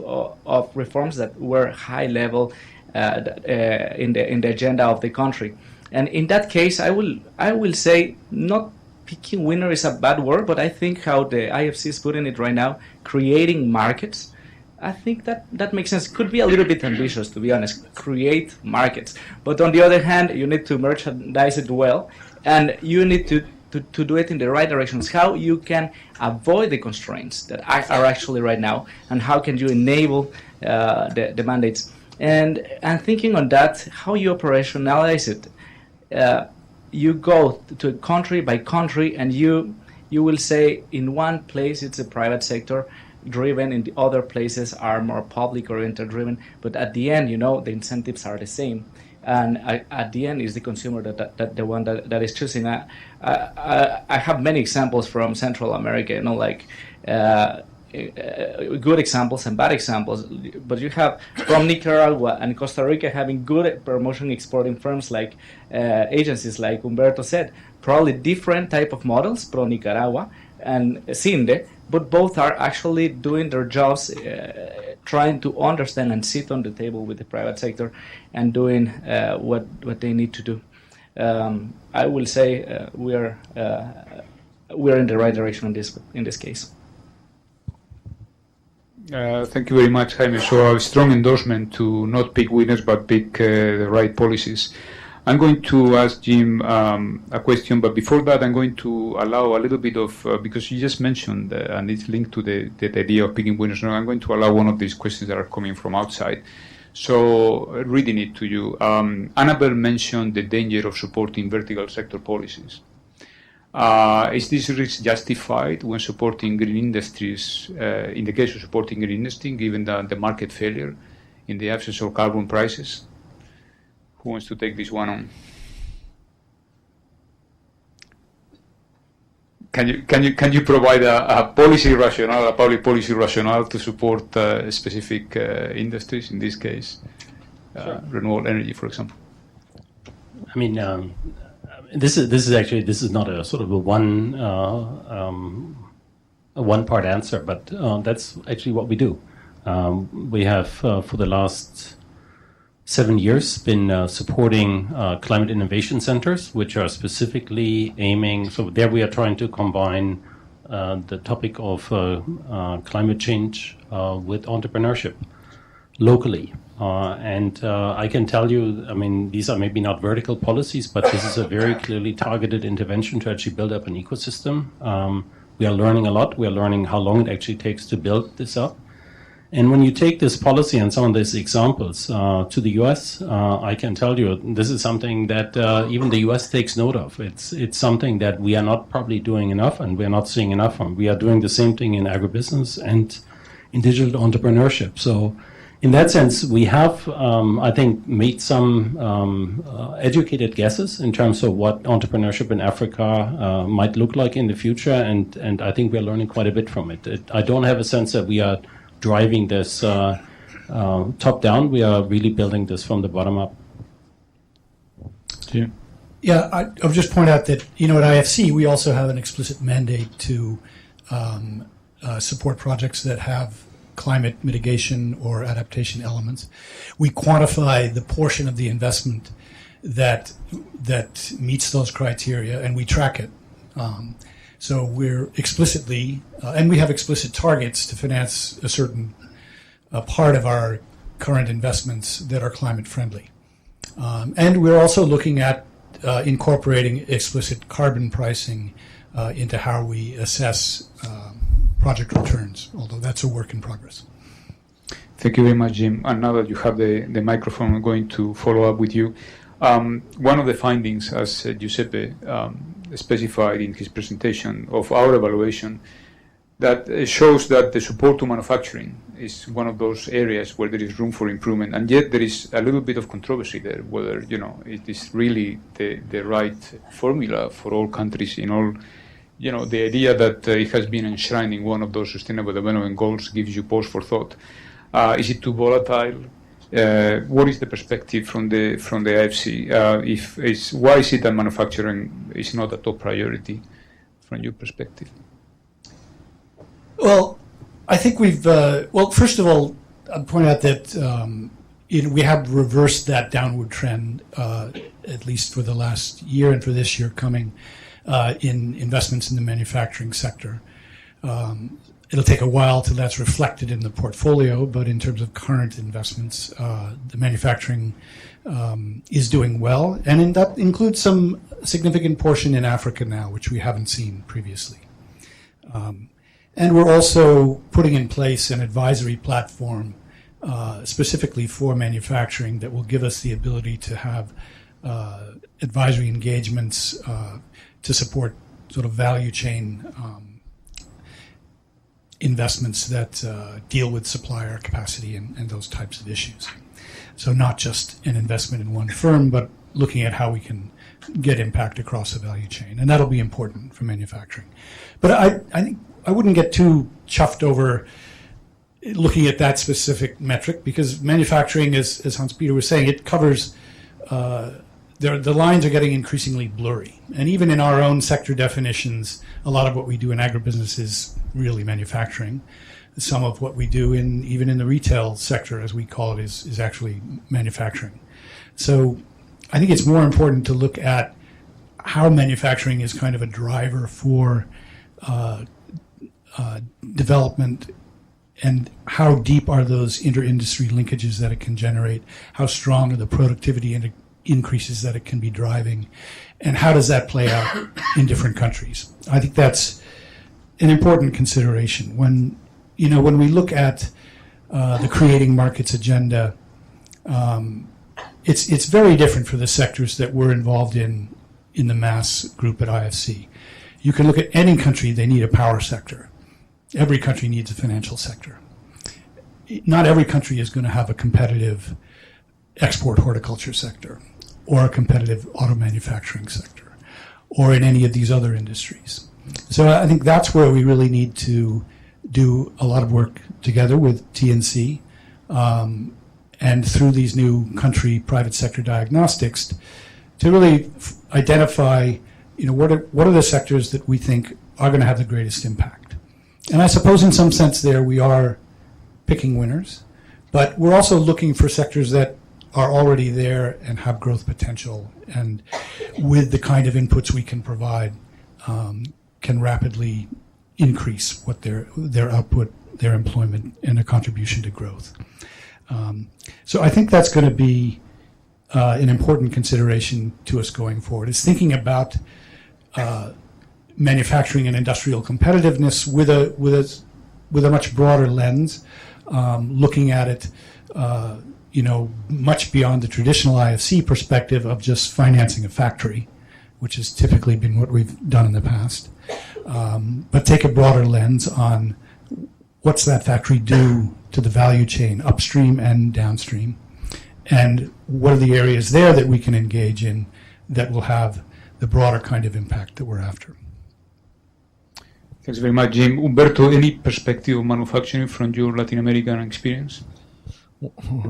reforms that were high level in the agenda of the country. And in that case, I will say, not picking winner is a bad word, but I think how the IFC is putting it right now, creating markets, I think that makes sense. Could be a little bit ambitious, to be honest, create markets. But on the other hand, you need to merchandise it well, and you need to do it in the right directions. How you can avoid the constraints that are actually right now, and how can you enable the mandates. And thinking on that, how you operationalize it. You go to country by country, and you will say in one place it's a private sector driven, in the other places are more public oriented driven, but at the end, the incentives are the same, and at the end is the consumer that the one that is choosing. I have many examples from Central America, like good examples and bad examples, but you have from Nicaragua and Costa Rica having good promotion exporting firms like agencies like Humberto said, probably different type of models, Pro Nicaragua and CINDE, but both are actually doing their jobs, trying to understand and sit on the table with the private sector and doing what they need to do. I will say we are in the right direction in this case. Thank you very much, Jaime. So a strong endorsement to not pick winners but pick the right policies. I'm going to ask Jim a question, but before that I'm going to allow a little bit of, because you just mentioned, and it's linked to the idea of picking winners, now I'm going to allow one of these questions that are coming from outside. So reading it to you, Annabelle mentioned the danger of supporting vertical sector policies. Is this risk justified when supporting green industries, in the case of supporting green industry, given the market failure in the absence of carbon prices? Who wants to take this one on? Can you provide a policy rationale, a public policy rationale to support specific industries, in this case, sure. Renewable energy, for example? I mean, this is not a sort of a one part answer, but that's actually what we do. We have for the last 7 years been supporting climate innovation centers, which are specifically aiming. So there we are trying to combine the topic of climate change with entrepreneurship locally. And I can tell you, I mean, these are maybe not vertical policies, but this is a very clearly targeted intervention to actually build up an ecosystem. We are learning a lot. We are learning how long it actually takes to build this up. And when you take this policy and some of these examples to the US, I can tell you this is something that even the US takes note of. It's something that we are not probably doing enough and we are not seeing enough of. We are doing the same thing in agribusiness and in digital entrepreneurship. So in that sense, we have, I think, made some educated guesses in terms of what entrepreneurship in Africa might look like in the future. And I think we are learning quite a bit from it. I don't have a sense that we are driving this top down. We are really building this from the bottom up. Yeah, I'll just point out that, at IFC, we also have an explicit mandate to support projects that have climate mitigation or adaptation elements. We quantify the portion of the investment that meets those criteria, and we track it. So we're explicitly, and we have explicit targets to finance a certain part of our current investments that are climate friendly. And we're also looking at incorporating explicit carbon pricing into how we assess project returns, although that's a work in progress. Thank you very much, Jim. And now that you have the microphone, I'm going to follow up with you. One of the findings, as Giuseppe specified in his presentation of our evaluation, that shows that the support to manufacturing is one of those areas where there is room for improvement, and yet there is a little bit of controversy there, whether it is really the right formula for all countries in all. The idea that it has been enshrined in one of those sustainable development goals gives you pause for thought. Is it too volatile? What is the perspective from the IFC? Why is it that manufacturing is not a top priority from your perspective? Well, I think we've. First of all, I'd point out that we have reversed that downward trend, at least for the last year and for this year coming, in investments in the manufacturing sector. It'll take a while till that's reflected in the portfolio, but in terms of current investments, the manufacturing is doing well, and that includes some significant portion in Africa now, which we haven't seen previously. And we're also putting in place an advisory platform specifically for manufacturing that will give us the ability to have advisory engagements to support sort of value chain investments that deal with supplier capacity and those types of issues. So not just an investment in one firm, but looking at how we can get impact across the value chain, and that'll be important for manufacturing. But I think I wouldn't get too chuffed over looking at that specific metric, because manufacturing, as Hans-Peter was saying, it covers, the lines are getting increasingly blurry. And even in our own sector definitions, a lot of what we do in agribusiness is really manufacturing. Some of what we do even in the retail sector, as we call it, is actually manufacturing. So I think it's more important to look at how manufacturing is kind of a driver for development, and how deep are those inter-industry linkages that it can generate, how strong are the productivity increases that it can be driving, and how does that play out in different countries. I think that's an important consideration. When we look at the creating markets agenda, it's very different for the sectors that we're involved in the mass group at IFC. You can look at any country, they need a power sector. Every country needs a financial sector. Not every country is going to have a competitive export horticulture sector, or a competitive auto manufacturing sector, or in any of these other industries. So I think that's where we really need to do a lot of work together with TNC, and through these new country private sector diagnostics to really identify, what are the sectors that we think are going to have the greatest impact. And I suppose in some sense there we are picking winners, but we're also looking for sectors that are already there and have growth potential, and with the kind of inputs we can provide, can rapidly increase what their output, their employment, and their contribution to growth. So I think that's going to be an important consideration to us going forward, is thinking about manufacturing and industrial competitiveness with a much broader lens, looking at it, much beyond the traditional IFC perspective of just financing a factory, which has typically been what we've done in the past, but take a broader lens on what's that factory do to the value chain, upstream and downstream, and what are the areas there that we can engage in that will have the broader kind of impact that we're after. Thanks very much, Jim. Humberto, any perspective of manufacturing from your Latin American experience?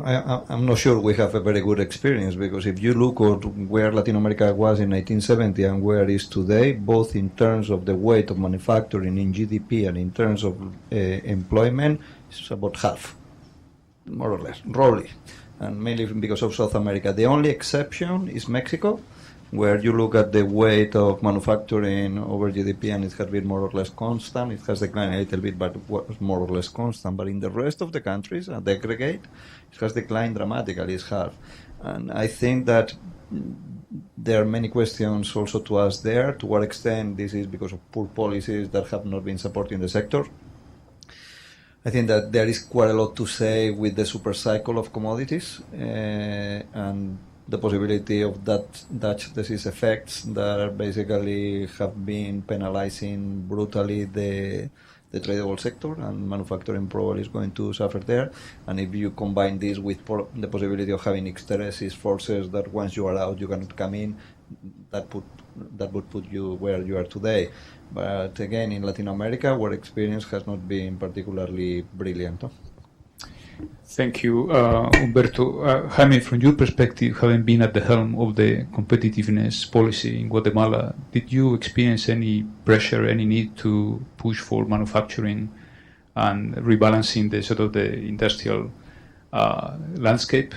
I'm not sure we have a very good experience, because if you look at where Latin America was in 1970 and where it is today, both in terms of the weight of manufacturing in GDP and in terms of employment, it's about half, more or less, roughly, and mainly because of South America. The only exception is Mexico, where you look at the weight of manufacturing over GDP and it has been more or less constant. It has declined a little bit, but was more or less constant. But in the rest of the countries, at the aggregate, it has declined dramatically. It's half. And I think that there are many questions also to ask there. To what extent this is because of poor policies that have not been supporting the sector? I think that there is quite a lot to say with the super cycle of commodities, and the possibility of that Dutch disease effects that basically have been penalizing brutally the tradable sector, and manufacturing probably is going to suffer there. And if you combine this with the possibility of having hysteresis forces that once you are out you cannot come in, that would put you where you are today. But again, in Latin America, our experience has not been particularly brilliant. Thank you, Humberto. Jaime, from your perspective, having been at the helm of the competitiveness policy in Guatemala, did you experience any pressure, any need to push for manufacturing and rebalancing the industrial landscape?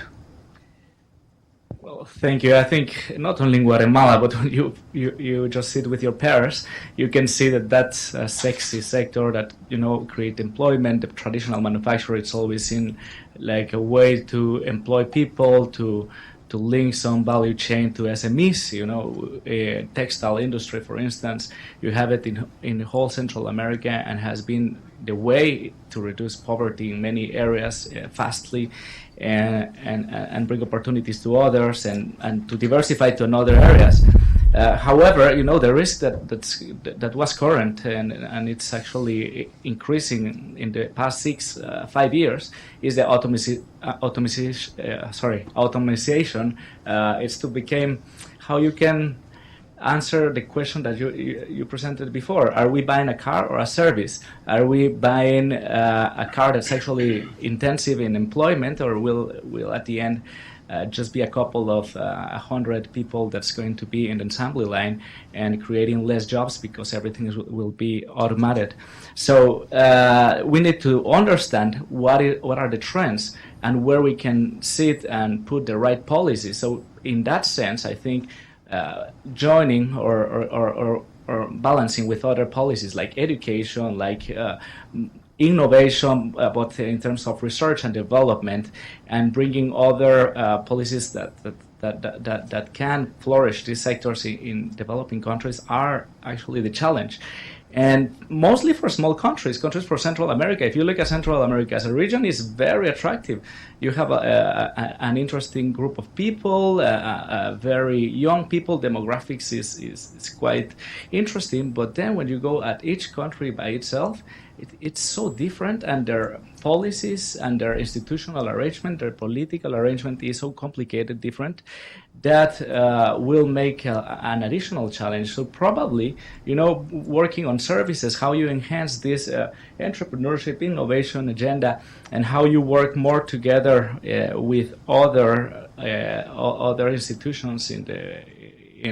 Well, thank you. I think not only in Guatemala, but when you just sit with your peers, you can see that that's a sexy sector that, create employment. The traditional manufacturer, it's always seen like a way to employ people, to link some value chain to SMEs, textile industry, for instance. You have it in the whole Central America, and has been the way to reduce poverty in many areas fastly, and bring opportunities to others, and to diversify to other areas. However, the risk that was current and it's actually increasing in the past 5 years is the automation. It's to become how you can answer the question that you presented before. Are we buying a car or a service? Are we buying a car that's actually intensive in employment, or will at the end just be a couple of 100 people that's going to be in the assembly line and creating less jobs because everything will be automated? So we need to understand what are the trends and where we can sit and put the right policies. So in that sense, I think joining or balancing with other policies like education, like innovation, both in terms of research and development, and bringing other policies that can flourish these sectors in developing countries are actually the challenge. And mostly for small countries for Central America. If you look at Central America as a region, it's very attractive. You have an interesting group of people, very young people. Demographics is quite interesting. But then when you go at each country by itself, it's so different, and their policies and their institutional arrangement, their political arrangement is so complicated, different, that will make an additional challenge. So probably, working on services, how you enhance this entrepreneurship, innovation agenda, and how you work more together with other institutions in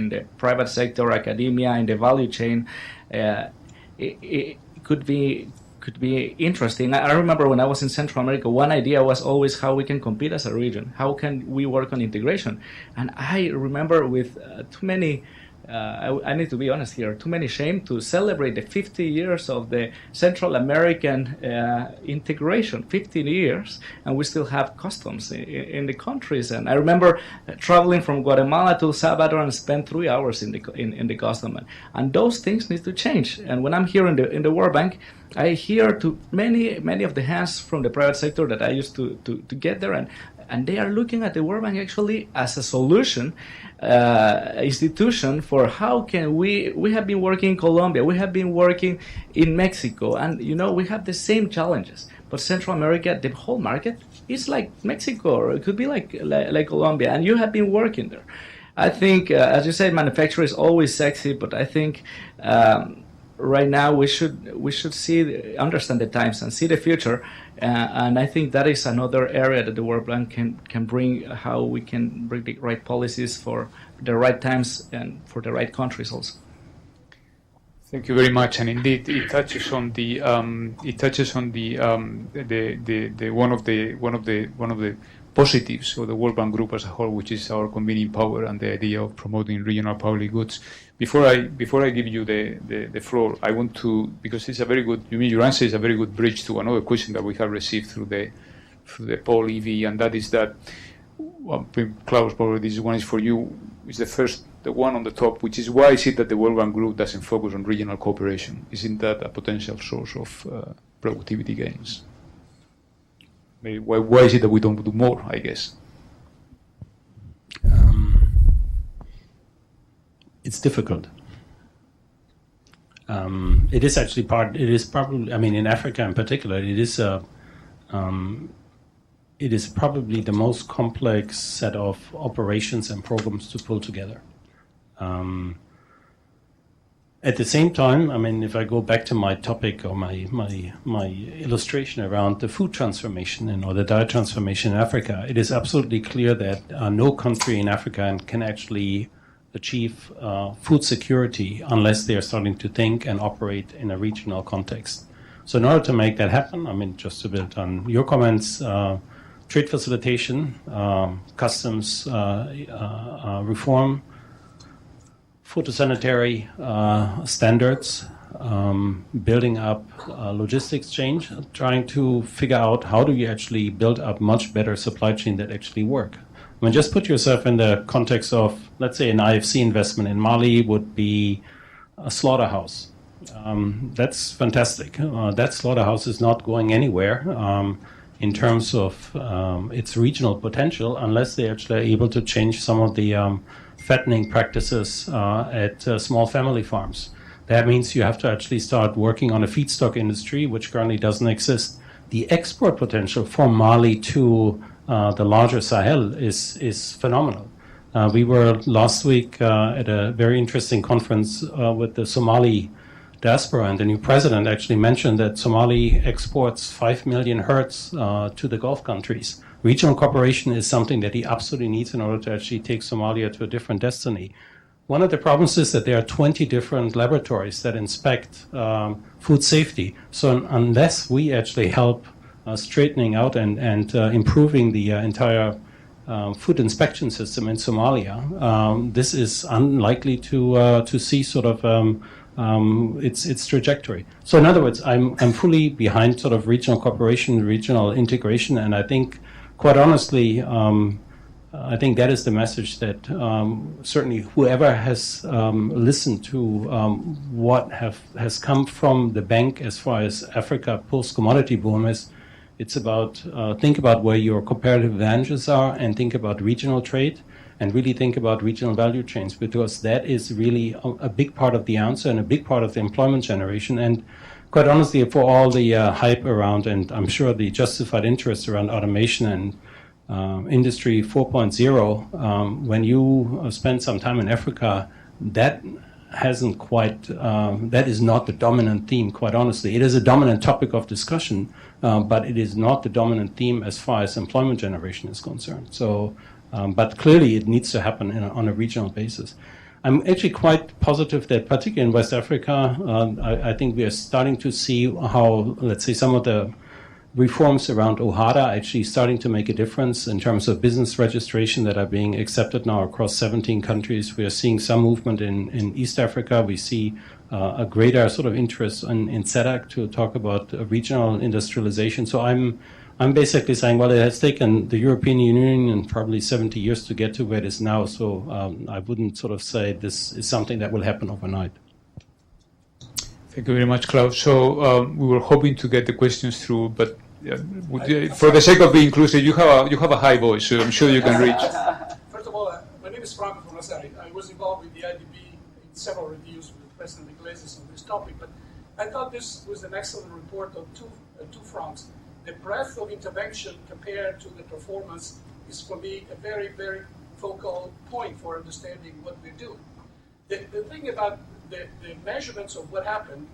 the private sector, academia, in the value chain. It could be interesting. I remember when I was in Central America, one idea was always how we can compete as a region. How can we work on integration? And I remember with too many, I need to be honest here, too many shame to celebrate the 50 years of the Central American integration, 15 years, and we still have customs in the countries. And I remember traveling from Guatemala to El Salvador and spent 3 hours in the custom. And those things need to change. And when I'm here in the World Bank, I hear to many of the hands from the private sector that I used to get there, and they are looking at the World Bank actually as a solution institution for how can we have been working in Colombia, we have been working in Mexico, and we have the same challenges. But Central America, the whole market is like Mexico, or it could be like Colombia, and you have been working there. I think, as you said, manufacture is always sexy, but I think right now we should understand the times and see the future, and I think that is another area that the World Bank can bring, how we can bring the right policies for the right times and for the right countries also. Thank you very much, and indeed it touches on the one of the positives of the World Bank Group as a whole, which is our convening power and the idea of promoting regional public goods. Before I give you the floor, I want to, because it's a very good, your answer is a very good bridge to another question that we have received through the poll EV, and that is that, Klaus, probably this one is for you. It's the one on the top, which is why is it that the World Bank Group doesn't focus on regional cooperation? Isn't that a potential source of productivity gains? Why is it that we don't do more, I guess? It's difficult. It is actually probably, in Africa in particular, it is probably the most complex set of operations and programs to pull together. At the same time, if I go back to my topic or my illustration around the food transformation or the diet transformation in Africa, it is absolutely clear that no country in Africa can actually achieve food security unless they are starting to think and operate in a regional context. So in order to make that happen, just to build on your comments, trade facilitation, customs reform, phytosanitary standards, building up logistics change, trying to figure out how do you actually build up much better supply chain that actually work. Just put yourself in the context of, let's say, an IFC investment in Mali would be a slaughterhouse. That's fantastic. That slaughterhouse is not going anywhere in terms of its regional potential unless they actually are able to change some of the fattening practices at small family farms. That means you have to actually start working on a feedstock industry, which currently doesn't exist. The export potential from Mali to the larger Sahel is phenomenal. We were last week at a very interesting conference with the Somali diaspora, and the new president actually mentioned that Somali exports 5 million herds to the Gulf countries. Regional cooperation is something that he absolutely needs in order to actually take Somalia to a different destiny. One of the problems is that there are 20 different laboratories that inspect food safety. So unless we actually help straightening out and improving the entire food inspection system in Somalia, this is unlikely to see sort of its trajectory. So in other words, I'm fully behind sort of regional cooperation, regional integration, and I think, quite honestly, I think that is the message that certainly whoever has listened to what has come from the bank as far as Africa post-commodity boom is, it's about think about where your comparative advantages are and think about regional trade and really think about regional value chains, because that is really a big part of the answer and a big part of the employment generation. And quite honestly, for all the hype around, and I'm sure the justified interest around automation and Industry 4.0, when you spend some time in Africa, that hasn't quite, that is not the dominant theme, quite honestly. It is a dominant topic of discussion, but it is not the dominant theme as far as employment generation is concerned. So, but clearly it needs to happen on a regional basis. I'm actually quite positive that, particularly in West Africa, I think we are starting to see how, let's say, some of the reforms around OHADA actually starting to make a difference in terms of business registration that are being accepted now across 17 countries. We are seeing some movement in East Africa. We see a greater sort of interest in SADC to talk about regional industrialization. So I'm basically saying, well, it has taken the European Union probably 70 years to get to where it is now. So I wouldn't sort of say this is something that will happen overnight. Thank you very much, Klaus. So we were hoping to get the questions through, but for the sake of being inclusive, you have a high voice, so I'm sure you can reach. First of all, my name is Franco Fornasari. I was involved with the IDB in several reviews with President Iglesias on this topic, but I thought this was an excellent report on two fronts. The breadth of intervention compared to the performance is, for me, a very, very focal point for understanding what we're doing. The thing about the measurements of what happened,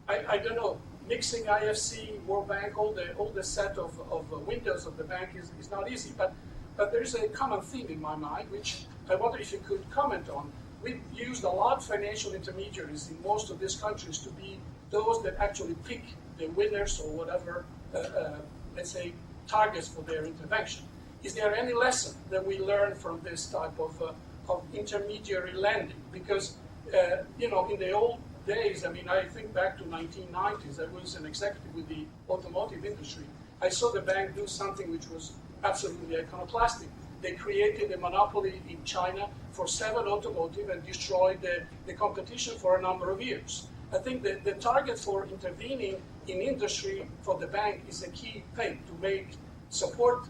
I don't know, mixing IFC, World Bank, all the set of windows of the bank is not easy. But there's a common theme in my mind, which I wonder if you could comment on. We've used a lot of financial intermediaries in most of these countries to be those that actually pick the winners or whatever, let's say, targets for their intervention. Is there any lesson that we learn from this type of intermediary lending? Because in the old days, I mean, I think back to 1990s, I was an executive with the automotive industry. I saw the bank do something which was absolutely iconoclastic. They created a monopoly in China for 7 automotive and destroyed the competition for a number of years. I think that the target for intervening in industry for the bank is a key thing to make support,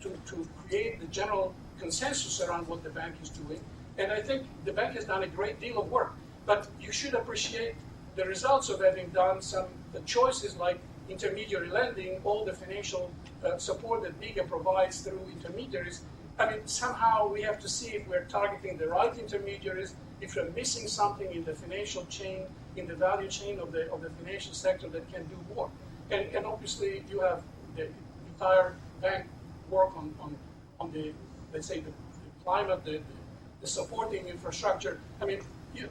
to create the general consensus around what the bank is doing. And I think the bank has done a great deal of work. But you should appreciate the results of having done some choices like intermediary lending, all the financial support that BIGA provides through intermediaries. I mean, somehow we have to see if we're targeting the right intermediaries, if we're missing something in the financial chain, in the value chain of the financial sector that can do more. And obviously you have the entire bank work on the, let's say, the climate, the supporting infrastructure. I mean,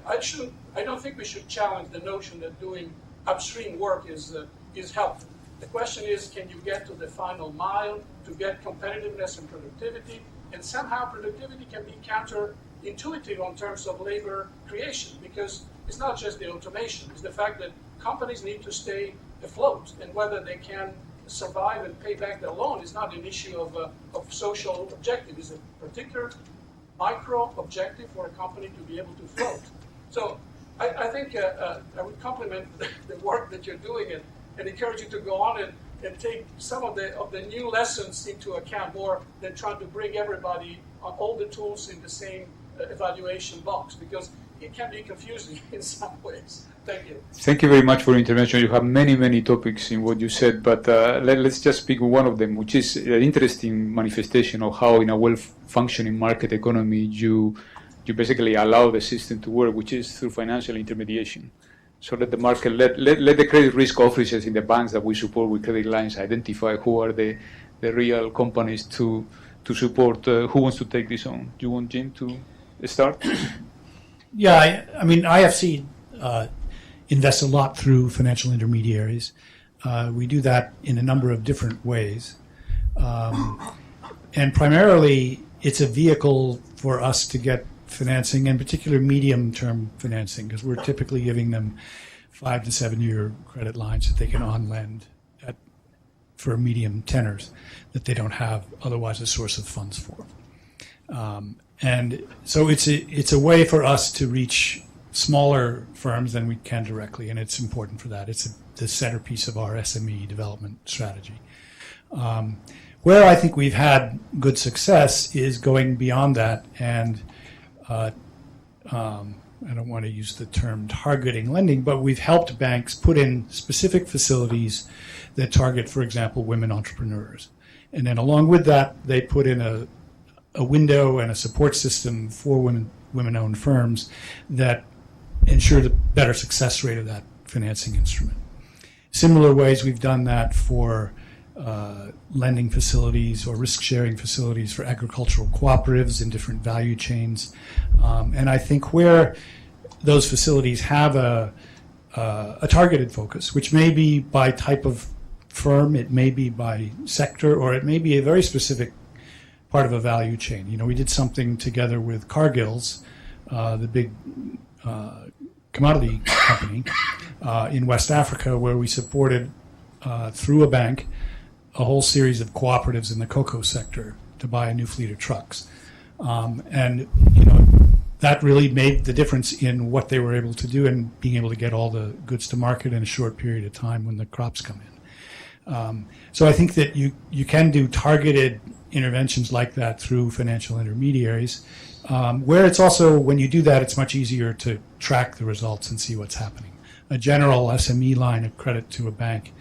I don't think we should challenge the notion that doing upstream work is helpful. The question is, can you get to the final mile to get competitiveness and productivity? And somehow productivity can be counterintuitive in terms of labor creation, because it's not just the automation, it's the fact that companies need to stay afloat, and whether they can survive and pay back their loan is not an issue of social objective. It's a particular micro objective for a company to be able to float. So I think I would compliment the work that you're doing and encourage you to go on and take some of the new lessons into account more than trying to bring everybody on all the tools in the same evaluation box, because it can be confusing in some ways. Thank you. Thank you very much for your intervention. You have many, many topics in what you said, but let's just pick one of them, which is an interesting manifestation of how in a well-functioning market economy you basically allow the system to work, which is through financial intermediation. So let the market, let the credit risk officers in the banks that we support with credit lines identify who are the real companies to support. Who wants to take this on? Do you want Jim to start? Yeah, I mean, IFC invests a lot through financial intermediaries. We do that in a number of different ways. And primarily, it's a vehicle for us to get financing, in particular medium-term financing, because we're typically giving them 5 to 7 year credit lines that they can on-lend for medium tenors that they don't have otherwise a source of funds for. And so it's a way for us to reach smaller firms than we can directly, and it's important for that. It's the centerpiece of our SME development strategy. Where I think we've had good success is going beyond that, and I don't want to use the term targeting lending, but we've helped banks put in specific facilities that target, for example, women entrepreneurs. And then along with that, they put in a window and a support system for women-owned firms that ensure the better success rate of that financing instrument. Similar ways we've done that for lending facilities or risk-sharing facilities for agricultural cooperatives in different value chains. And I think where those facilities have a targeted focus, which may be by type of firm, it may be by sector, or it may be a very specific part of a value chain. You know, we did something together with Cargill's, the big commodity company in West Africa, where we supported through a bank a whole series of cooperatives in the cocoa sector to buy a new fleet of trucks. And, you know, that really made the difference in what they were able to do and being able to get all the goods to market in a short period of time when the crops come in. So I think that you can do targeted interventions like that through financial intermediaries, where it's also, when you do that, it's much easier to track the results and see what's happening. A general SME line of credit to a bank,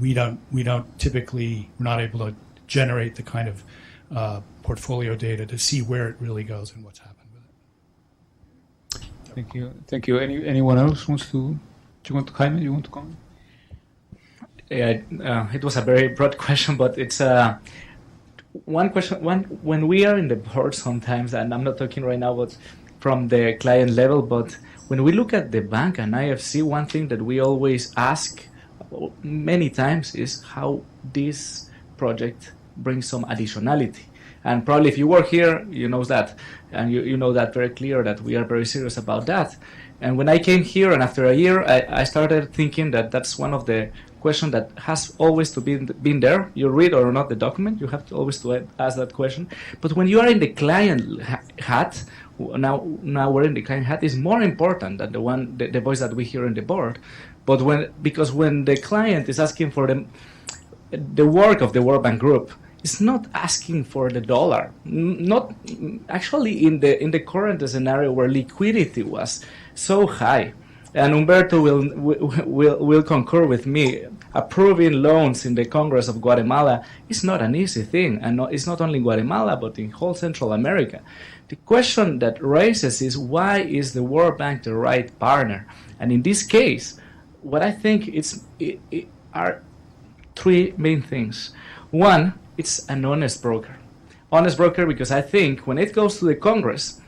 we don't typically, we're not able to generate the kind of portfolio data to see where it really goes and what's happened with it. Thank you. Thank you. Anyone else wants to? Jaime, you want to comment? Yeah, it was a very broad question, but it's one question. When we are in the board sometimes, and I'm not talking right now, but from the client level, but when we look at the bank and IFC, one thing that we always ask many times is how this project brings some additionality. And probably if you work here, you know that, and you know that very clear that we are very serious about that. And when I came here, and after a year, I started thinking that that's one of the questions that has always to been there. You read or not the document, you have to always to ask that question. But when you are in the client hat, now we're in the client hat, is more important than the voice that we hear in the board. But because when the client is asking for the work of the World Bank Group, it's not asking for the dollar. Not actually in the current scenario where liquidity was so high, and Humberto will concur with me. Approving loans in the Congress of Guatemala is not an easy thing, and it's not only Guatemala but in whole Central America. The question that raises is, why is the World Bank the right partner? And in this case, what I think are three main things. One, it's an honest broker. Honest broker because I think when it goes to the Congress,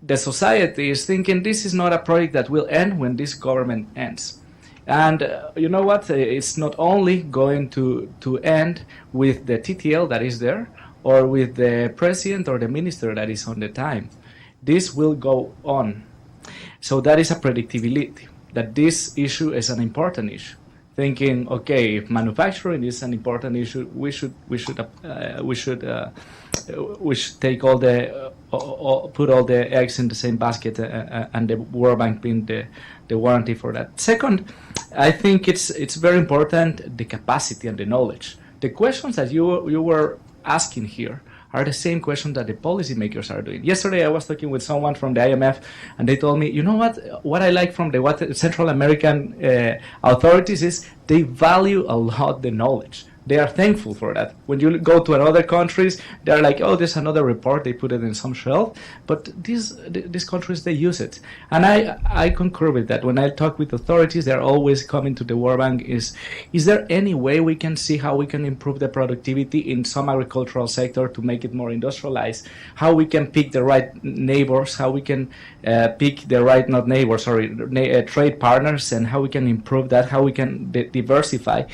the society is thinking this is not a project that will end when this government ends. And you know what? It's not only going to end with the TTL that is there or with the president or the minister that is on the time. This will go on. So that is a predictability, that this issue is an important issue. Thinking, okay, if manufacturing is an important issue, we should take all the put all the eggs in the same basket, and the World Bank being the warranty for that. Second, I think it's very important the capacity and the knowledge. The questions that you were asking here are the same questions that the policymakers are doing. Yesterday, I was talking with someone from the IMF, and they told me, you know what I like from the Central American authorities is they value a lot the knowledge. They are thankful for that. When you go to other countries, they're like, oh, there's another report. They put it in some shelf. But these countries, they use it. And I concur with that. When I talk with authorities, they're always coming to the World Bank is there any way we can see how we can improve the productivity in some agricultural sector to make it more industrialized? How we can pick the right neighbors? How we can pick the right, not neighbors, sorry, trade partners, and how we can improve that? How we can diversify?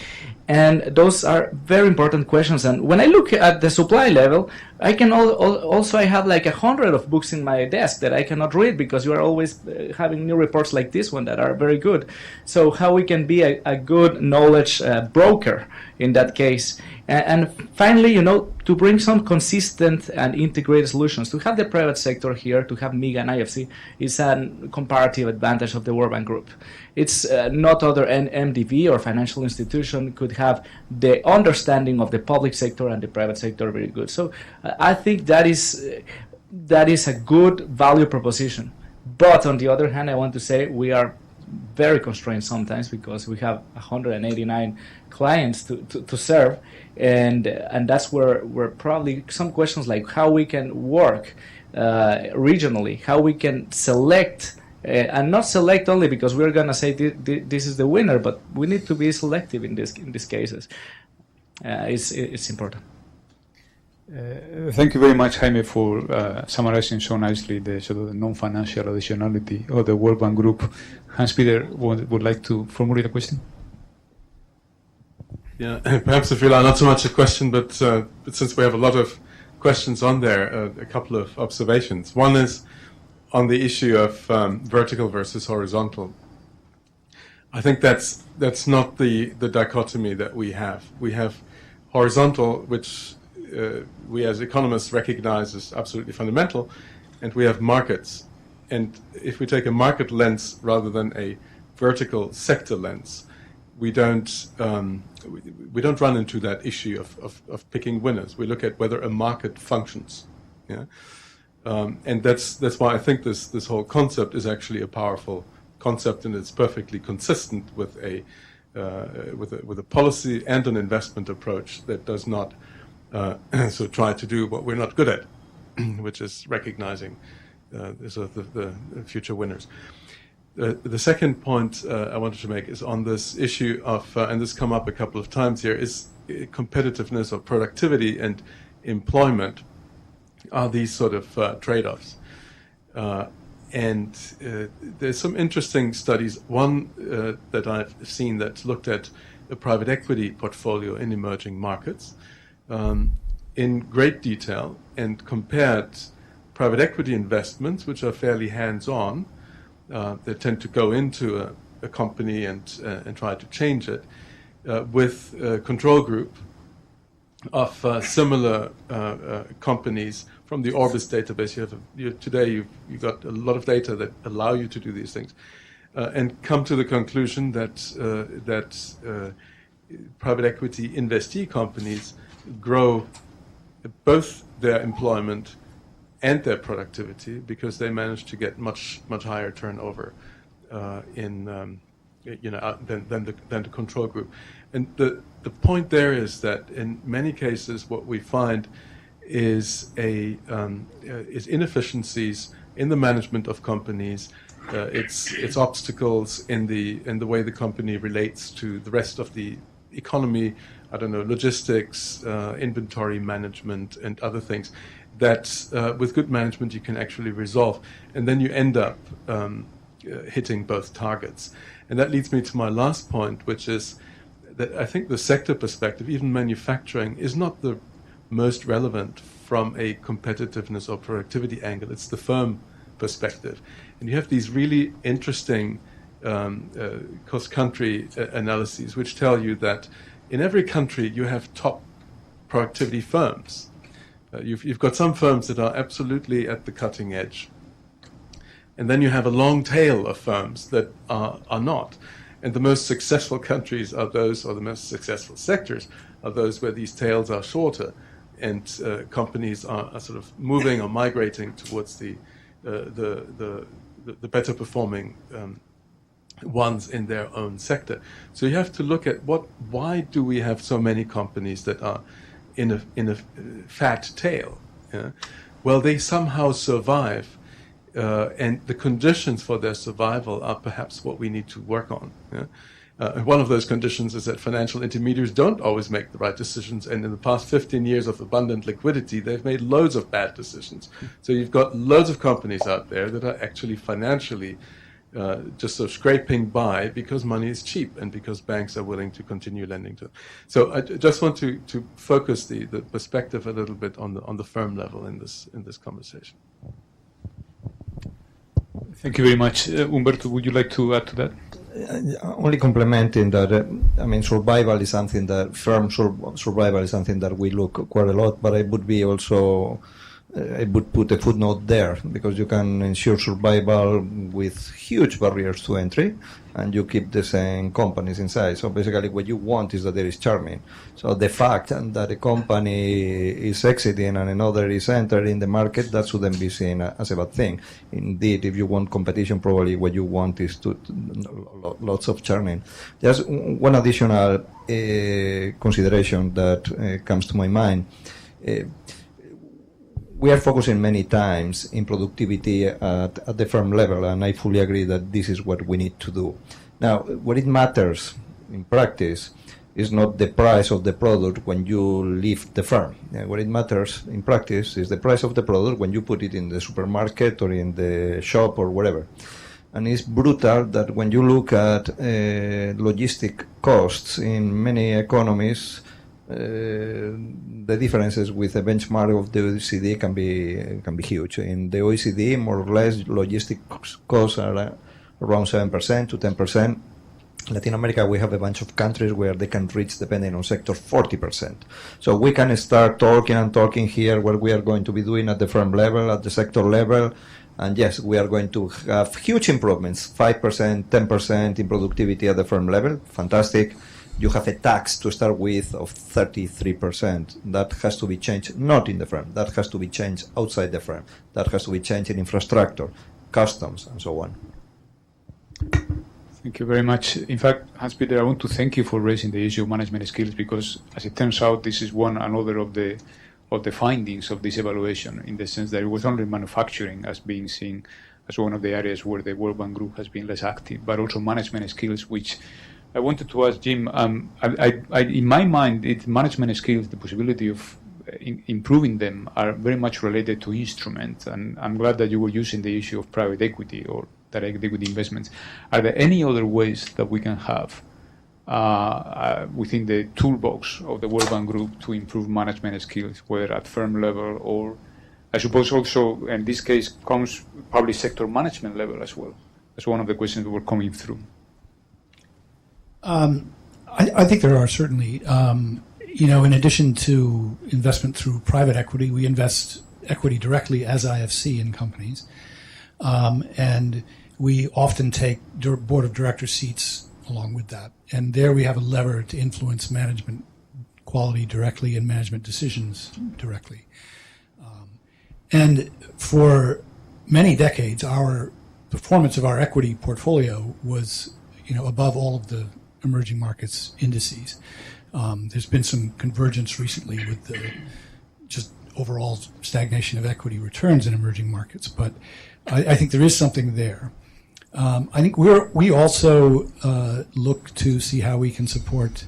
And those are very important questions. And when I look at the supply level, I can also I have like 100 of books in my desk that I cannot read because you are always having new reports like this one that are very good. So how we can be a good knowledge broker in that case. And finally, to bring some consistent and integrated solutions, to have the private sector here, to have MIGA and IFC is a comparative advantage of the World Bank Group. It's not other MDB or financial institution could have the understanding of the public sector and the private sector very good. So I think that is a good value proposition. But on the other hand, I want to say we are very constrained sometimes because we have 189 clients to serve, and that's where probably some questions like how we can work regionally, how we can select and not select only because we're going to say this is the winner, but we need to be selective in these cases. It's important. Thank you very much, Jaime, for summarizing so nicely the sort of the non-financial additionality of the World Bank Group. Hans-Peter would like to formulate a question. Yeah, perhaps if you allow, not so much a question, but since we have a lot of questions on there, a couple of observations. One is on the issue of vertical versus horizontal. I think that's not the dichotomy that we have. We have horizontal, which we as economists recognize as absolutely fundamental, and we have markets. And if we take a market lens rather than a vertical sector lens, we don't run into that issue of picking winners. We look at whether a market functions. Yeah? And that's why I think this whole concept is actually a powerful concept, and it's perfectly consistent with a policy and an investment approach that does not so try to do what we're not good at, which is recognizing the future winners. The second point I wanted to make is on this issue of, and this come up a couple of times here, is competitiveness or productivity and employment are these sort of trade-offs. And there's some interesting studies. One that I've seen that's looked at a private equity portfolio in emerging markets in great detail and compared private equity investments, which are fairly hands-on. They tend to go into a company and try to change it with a control group of similar companies from the Orbis database. Today you've got a lot of data that allow you to do these things, and come to the conclusion that private equity investee companies grow both their employment and their productivity because they manage to get much higher turnover than the control group. And the point there is that in many cases what we find is inefficiencies in the management of companies. It's obstacles in the way the company relates to the rest of the economy. I don't know, logistics, inventory management, and other things that with good management you can actually resolve, and then you end up hitting both targets. And that leads me to my last point, which is that I think the sector perspective, even manufacturing, is not the most relevant from a competitiveness or productivity angle. It's the firm perspective. And you have these really interesting cross-country analyses which tell you that in every country you have top productivity firms. You've got some firms that are absolutely at the cutting edge. And then you have a long tail of firms that are not. And the most successful countries are those, or the most successful sectors are those where these tails are shorter. companies are sort of moving or migrating towards the better performing ones in their own sector. So you have to look at why do we have so many companies that are in a fat tail? Yeah? Well, they somehow survive, and the conditions for their survival are perhaps what we need to work on. Yeah? One of those conditions is that financial intermediaries don't always make the right decisions, and in the past 15 years of abundant liquidity, they've made loads of bad decisions. So you've got loads of companies out there that are actually financially just sort of scraping by because money is cheap and because banks are willing to continue lending to them. So I just want to focus the perspective a little bit on the firm level in this conversation. Thank you very much. Umberto, would you like to add to that? Only complementing that, survival is something that, firm survival is something that we look quite a lot, but I would be also, I would put a footnote there, because you can ensure survival with huge barriers to entry, and you keep the same companies inside. So basically what you want is that there is churning. So the fact that a company is exiting and another is entering the market, that shouldn't be seen as a bad thing. Indeed, if you want competition, probably what you want is lots of churning. Just one additional consideration that comes to my mind. We are focusing many times in productivity at the firm level, and I fully agree that this is what we need to do. Now, what it matters in practice is not the price of the product when you leave the firm. What it matters in practice is the price of the product when you put it in the supermarket or in the shop or wherever. And it's brutal that when you look at logistic costs in many economies, the differences with the benchmark of the OECD can be huge. In the OECD, more or less, logistics costs are around 7% to 10%. Latin America, we have a bunch of countries where they can reach, depending on sector, 40%. So we can start talking here what we are going to be doing at the firm level, at the sector level. And yes, we are going to have huge improvements, 5%, 10% in productivity at the firm level. Fantastic. You have a tax to start with of 33%. That has to be changed, not in the firm. That has to be changed outside the firm. That has to be changed in infrastructure, customs, and so on. Thank you very much. In fact, Hans-Peter, I want to thank you for raising the issue of management skills, because, as it turns out, this is another of the findings of this evaluation, in the sense that it was only manufacturing as being seen as one of the areas where the World Bank Group has been less active, but also management skills, which I wanted to ask Jim. In my mind, management skills, the possibility of improving them, are very much related to instruments, and I'm glad that you were using the issue of private equity or direct equity investments. Are there any other ways that we can have within the toolbox of the World Bank Group to improve management skills, whether at firm level or, I suppose, also in this case, comes public sector management level as well? That's one of the questions that were coming through. I think there are certainly. In addition to investment through private equity, we invest equity directly as IFC in companies. And we often take board of director seats along with that. And there we have a lever to influence management quality directly and management decisions directly. And for many decades, our performance of our equity portfolio was, above all of the emerging markets indices. There's been some convergence recently with the just overall stagnation of equity returns in emerging markets, but I think there is something there. I think we also look to see how we can support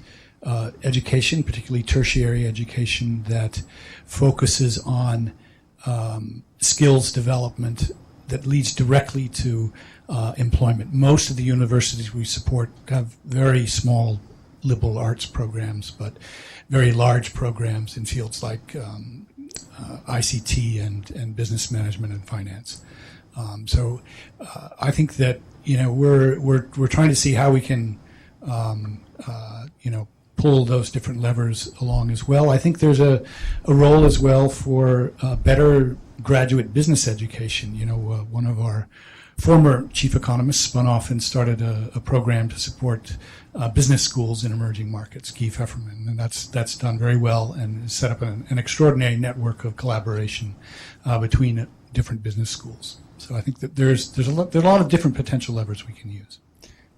education, particularly tertiary education, that focuses on skills development that leads directly to employment. Most of the universities we support have very small liberal arts programs, but very large programs in fields like ICT and business management and finance. So I think that we're trying to see how we can pull those different levers along as well. I think there's a role as well for better graduate business education. One of our former chief economists spun off and started a program to support business schools in emerging markets, Guy Pfefferman, and that's done very well and has set up an extraordinary network of collaboration between different business schools. So I think that there's a lot of different potential levers we can use.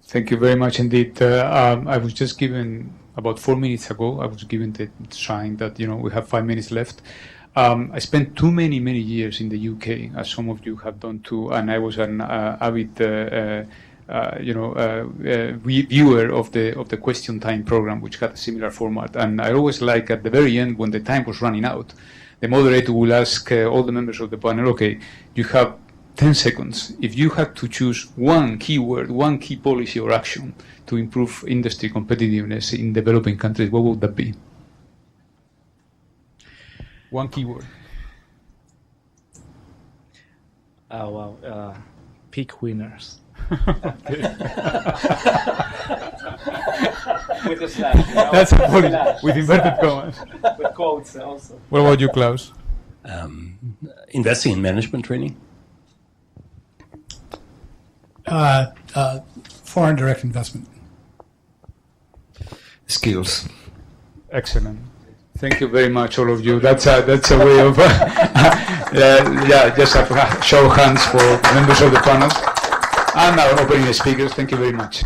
Thank you very much indeed. I was just given about 4 minutes ago. I was given the sign that we have 5 minutes left. I spent too many years in the UK, as some of you have done too, and I was an avid viewer of the question time program, which had a similar format. And I always like at the very end, when the time was running out, the moderator will ask all the members of the panel, okay, you have 10 seconds. If you had to choose one keyword, one key policy or action to improve industry competitiveness in developing countries, what would that be? One keyword. Oh, wow. Pick winners. With a slash. That's a policy, with inverted commas. With quotes also. What about you, Klaus? Investing in management training. Foreign direct investment. Skills. Excellent. Thank you very much, all of you. That's a way of just a show of hands for members of the panel and our opening speakers. Thank you very much.